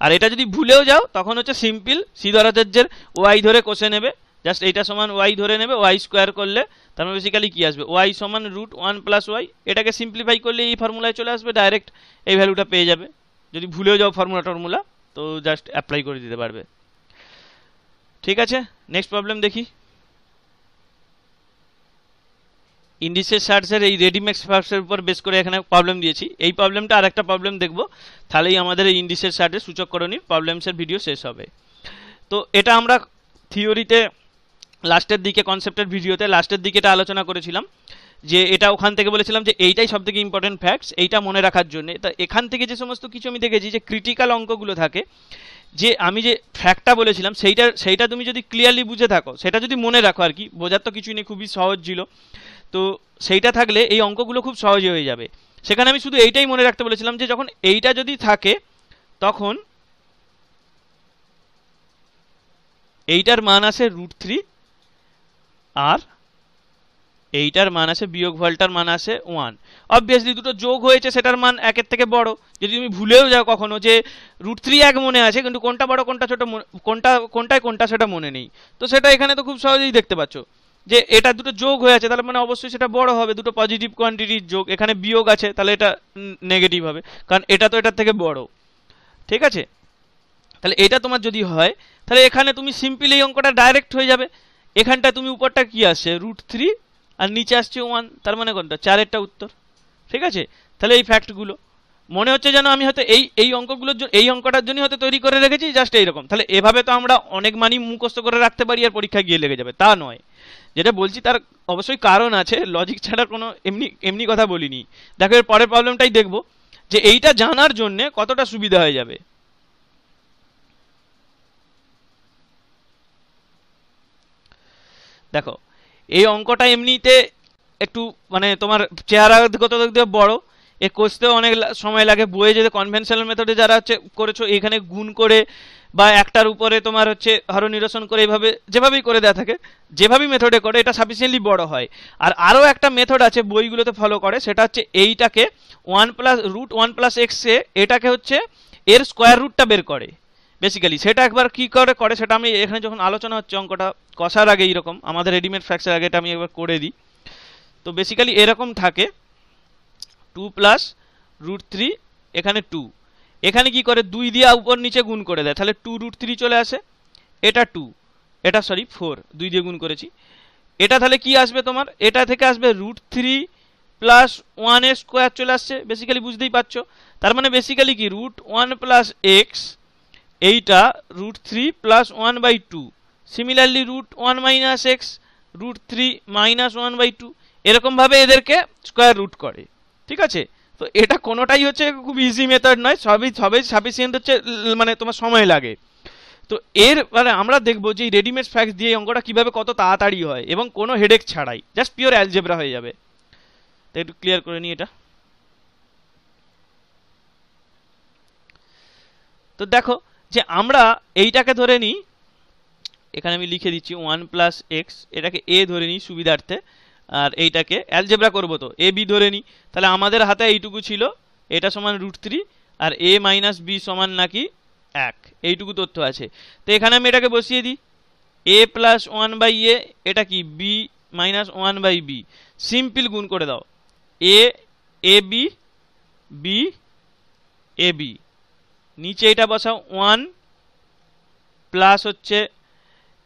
আর এটা যদি ভুলেও যাও তখন হচ্ছে সিম্পল সিদ্ধারাচার্যের ওয়াই ধরে কষে নেবে, জাস্ট এইটা সমান ওয়াই ধরে নেবে, ওয়াই স্কোয়ার করলে তার মানে বেসিক্যালি কি আসবে ওয়াই সমান √1 প্লাস ওয়াই, এটাকে সিম্পলিফাই করলে এই ফর্মুলায় চলে আসবে, ডাইরেক্ট এই ভ্যালুটা পেয়ে যাবে। যদি ভুলেও যাও ফর্মুলা তো জাস্ট অ্যাপ্লাই করে দিতে পারবে। ঠিক আছে, নেক্সট প্রবলেম দেখি। ইন্ডিসেস চার্টসের এই রেডিমেক্স ফ্যাক্টসের উপর বেস করে এখানে প্রবলেম দিয়েছি, এই প্রবলেমটা আর একটা প্রবলেম দেখব, তাহলেই আমাদের এই ইন্ডিসেস চার্টের সূচককরণীর প্রবলেমসের ভিডিও শেষ হবে। তো এটা আমরা থিওরিতে লাস্টের দিকে, কনসেপ্টের ভিডিওতে লাস্টের দিকে এটা আলোচনা করেছিলাম, যে এটা ওখান থেকে বলেছিলাম যে এইটাই সব থেকে ইম্পর্টেন্ট ফ্যাক্টস, এইটা মনে রাখার জন্য। তা এখান থেকে যে সমস্ত কিছু আমি দেখেছি যে ক্রিটিক্যাল অঙ্কগুলো থাকে, যে আমি যে ফ্যাক্টটা বলেছিলাম সেইটা তুমি যদি ক্লিয়ারলি বুঝে থাকো, সেটা যদি মনে রাখো আর কি, বোঝার তো কিছুই নেই, খুবই সহজ ছিল, তো সেইটা থাকলে এই অঙ্কগুলো খুব সহজে হয়ে যাবে। সেখানে আমি শুধু এইটাই মনে রাখতে বলেছিলাম যে যখন এইটা যদি থাকে তখন এইটার মান আসে √3, আর এইটার মান আসে বিয়োগফলটার মান আসে 1। অবভিয়াসলি দুটো যোগ হয়েছে, সেটার মান 1 এর থেকে বড়। যদি তুমি ভুলেও যাও কখনো যে √3 1 মনে আছে, কিন্তু কোনটা বড় কোনটা ছোট, কোনটা সেটা মনে নেই, তো সেটা এখানে তো খুব সহজেই দেখতে পাচ্ছ যে এটা দুটো যোগ হয়ে আছে, তাহলে মানে অবশ্যই সেটা বড় হবে, দুটো পজিটিভ কোয়ান্টিটির যোগ। এখানে বিয়োগ আছে, তাহলে এটা নেগেটিভ হবে, কারণ এটা তো এটার থেকে বড়। ঠিক আছে, তাহলে এটা তোমার যদি হয়, তাহলে এখানে তুমি সিম্পল এই অঙ্কটা ডাইরেক্ট হয়ে যাবে। এখানটা তুমি উপরটা কি আসছে √3 আর নিচে আসছে 1, তার মানে কোনটা 4-এরটা উত্তর। ঠিক আছে, তাহলে এই ফ্যাক্টগুলো মনে হচ্ছে যেন আমি হয়তো এই অঙ্কগুলোর জন্য, এই অঙ্কটার জন্য হয়তো তৈরি করে রেখেছি, জাস্ট এইরকম। তাহলে এভাবে তো আমরা অনেক মানই মুখস্থ করে রাখতে পারি আর পরীক্ষায় গিয়ে লেগে যাবে, তা নয়। যেটা বলছি তার অবশ্যই কারণ আছে, লজিক ছাড়া কোনো এমনি কথা বলিনি। দেখো এর পরের প্রবলেমটাই দেখবো যে এইটা জানার জন্য কতটা সুবিধা হয়ে যাবে। দেখো এই অঙ্কটা এমনিতে একটু মানে তোমার চেহারাগত দিক দিয়ে বড়, এ কষতেও অনেক সময় লাগে। বইয়ে যদি কনভেনশনাল মেথডে যারা হচ্ছে করেছো, এখানে গুণ করে বা একটার উপরে তোমার হচ্ছে হর নিরসন করে এইভাবে যেভাবেই করে দেওয়া থাকে, যেভাবেই মেথডে করে এটা সাফিসিয়েন্টলি বড় হয়। আর আরও একটা মেথড আছে বইগুলোতে ফলো করে, সেটা হচ্ছে এইটাকে √1 + x এ এটাকে হচ্ছে এর স্কোয়ার রুটটা বের করে বেসিক্যালি। সেটা একবার কি করে সেটা আমি এখানে যখন আলোচনা হচ্ছে অঙ্কটা কষার আগে, এইরকম আমাদের রেডিমেড ফ্যাক্টসের আগে এটা আমি একবার করে দিই। তো বেসিক্যালি এরকম থাকে 2 + √3 এখানে 2, এখানে কি করে 2 দিয়ে উপর নিচে গুণ করে দেয়, তাহলে 2√3 চলে আসে। এটা 2, এটা সরি 4, 2 দিয়ে গুণ করেছি। এটা তাহলে কি আসবে তোমার, এটা থেকে আসবে √3 প্লাস 1 এর স্কোয়ার চলে আসছে, বেসিক্যালি বুঝতেই পারছো। তার মানে বেসিক্যালি কি √1 প্লাস এক্স, এইটা √3 plus 1/2, similarly √1 minus x, √3 minus 1/2, এরকমভাবে এদেরকে স্কোয়ার রুট করে। ঠিক আছে, তো এটা কোনোটাই হচ্ছে খুব ইজি মেথড নয়, সবই সাফিসিয়েন্ট হচ্ছে, মানে তোমার সময় লাগে। তো এর মানে আমরা দেখবো যে রেডিমেড ফ্যাক্টস দিয়ে অঙ্কটা কিভাবে কত তাড়াতাড়ি হয় এবং কোনো হেডেক ছাড়াই, জাস্ট পিওর অ্যালজেব্রা হয়ে যাবে। তো একটু ক্লিয়ার করে নিই এটা। তো দেখো যে আমরা এইটাকে ধরে নিই, এখানে আমি লিখে দিচ্ছি 1 প্লাস এক্স, এটাকে এ ধরে নিই সুবিধার্থে, আর এইটাকে অ্যালজেব্রা করবো তো এ বি ধরে নিই। তাহলে আমাদের হাতে এইটুকু ছিল, এটা সমান √3, আর এ মাইনাস বি সমান নাকি 1, এইটুকু তথ্য আছে। তো এখানে আমি এটাকে বসিয়ে দিই, এ প্লাস 1/a, এটা কি বি মাইনাস 1/b, সিম্পল গুণ করে দাও, এ A B, B A B, নিচে এটা বসাও 1 প্লাস হচ্ছে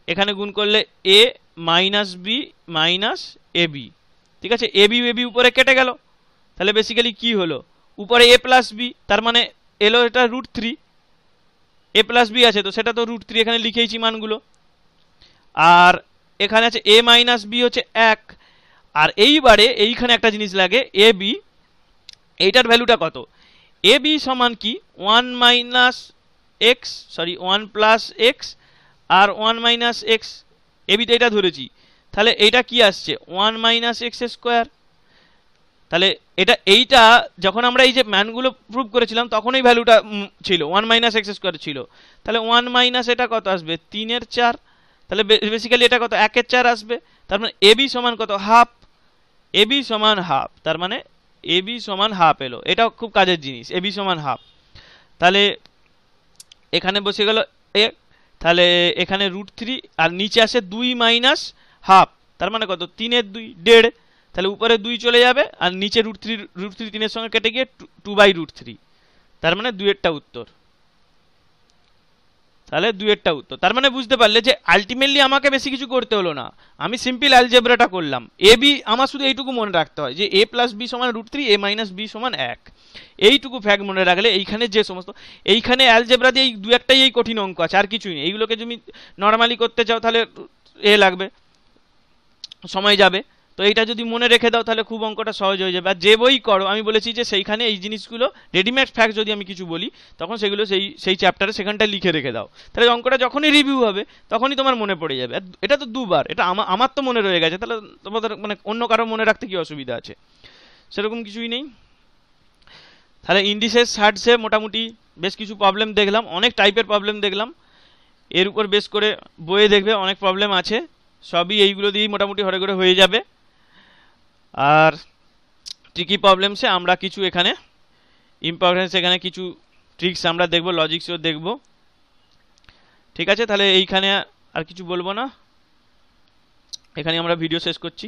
এখানে গুণ করলে এ minus B minus A B. ঠিক আছে, এ বি উপরে কেটে গেল, তাহলে বেসিক্যালি কি হলো, উপরে এ প্লাস বি, তার মানে এলো এটা √3, এ প্লাস বি আছে তো সেটা তো √3 এখানে লিখেইছি মানগুলো, আর এখানে আছে এ মাইনাস বি হচ্ছে 1। আর এইবারে এইখানে একটা জিনিস লাগে, এ বি, এইটার ভ্যালুটা কত, এ বি সমান কি 1 minus X, sorry 1 plus X আর 1 মাইনাস এক্স, এ বিতে এটা ধরেছি, তাহলে এইটা কি আসছে 1 মাইনাস এক্স স্কোয়ার। তাহলে এইটা যখন আমরা এই যে ম্যানগুলো প্রুভ করেছিলাম তখন এই ভ্যালুটা ছিল 1 মাইনাস এক্স স্কোয়ার ছিল, তাহলে 1 মাইনাস এটা কত আসবে 3/4, তাহলে বেসিক্যালি এটা কত 1/4 আসবে। তার মানে এ বি সমান কত হাফ, এ বি সমান হাফ, তার মানে এ বি সমান হাফ এলো, এটা খুব কাজের জিনিস, এ বি সমান হাফ। তাহলে এখানে বসে গেল এ, তাহলে এখানে √3 আর নিচে আসে 2 মাইনাস হাফ, তার মানে কত 3/2, 1.5, তাহলে উপরে 2 চলে যাবে আর নিচে √3 3 এর সঙ্গে কেটে গিয়ে 2/√3, তার মানে 2-এরটা উত্তর। তাহলে 2-এরটা উত্তর, তার মানে বুঝতে পারলে যে আলটিমেটলি আমাকে বেশি কিছু করতে হলো না, আমি সিম্পল অ্যালজেব্রাটা করলাম। এ বি আমার শুধু এইটুকু মনে রাখতে হয় যে এ প্লাস বি সমান √3, এ মাইনাস বি সমান 1, এইটুকু ফ্যাক্ট মনে রাখলে এইখানে যে সমস্ত, এইখানে অ্যালজেব্রা দিয়ে এই 2-1টাই এই কঠিন অঙ্ক আছে, আর কিছুই নেই। এইগুলোকে তুমি নর্মালি করতে চাও তাহলে এ লাগবে, সময় যাবে। তো এইটা যদি মনে রেখে দাও তাহলে খুব অঙ্কটা সহজ হয়ে যাবে। আর যে বই করো আমি বলেছি যে সেইখানে এই জিনিসগুলো রেডিমেড ফ্যাক্ট যদি আমি কিছু বলি তখন সেগুলো সেই চ্যাপ্টারে সেখানটায় লিখে রেখে দাও, তাহলে অঙ্কটা যখনই রিভিউ হবে তখনই তোমার মনে পড়ে যাবে। এটা তো দুবার, এটা আমার তো মনে রয়ে গেছে, তাহলে তোমাদের মানে অন্য কারো মনে রাখতে কি অসুবিধা আছে, সেরকম কিছুই নেই। তাহলে ইন্ডিসেস শার্টসে মোটামুটি বেশ কিছু প্রবলেম দেখলাম, অনেক টাইপের প্রবলেম দেখলাম, এর উপর বেস করে বইয়ে দেখবে অনেক প্রবলেম আছে, সবই এইগুলো দিয়েই মোটামুটি হরে করে হয়ে যাবে। আর ট্রিকি প্রবলেমসে আমরা কিছু এখানে ইম্পর্টেন্স, এখানে কিছু ট্রিক্স আমরা দেখব, লজিক্সও দেখব। ঠিক আছে, তাহলে এইখানে আর কিছু বলবো না, এখানে আমরা ভিডিও শেষ করছি।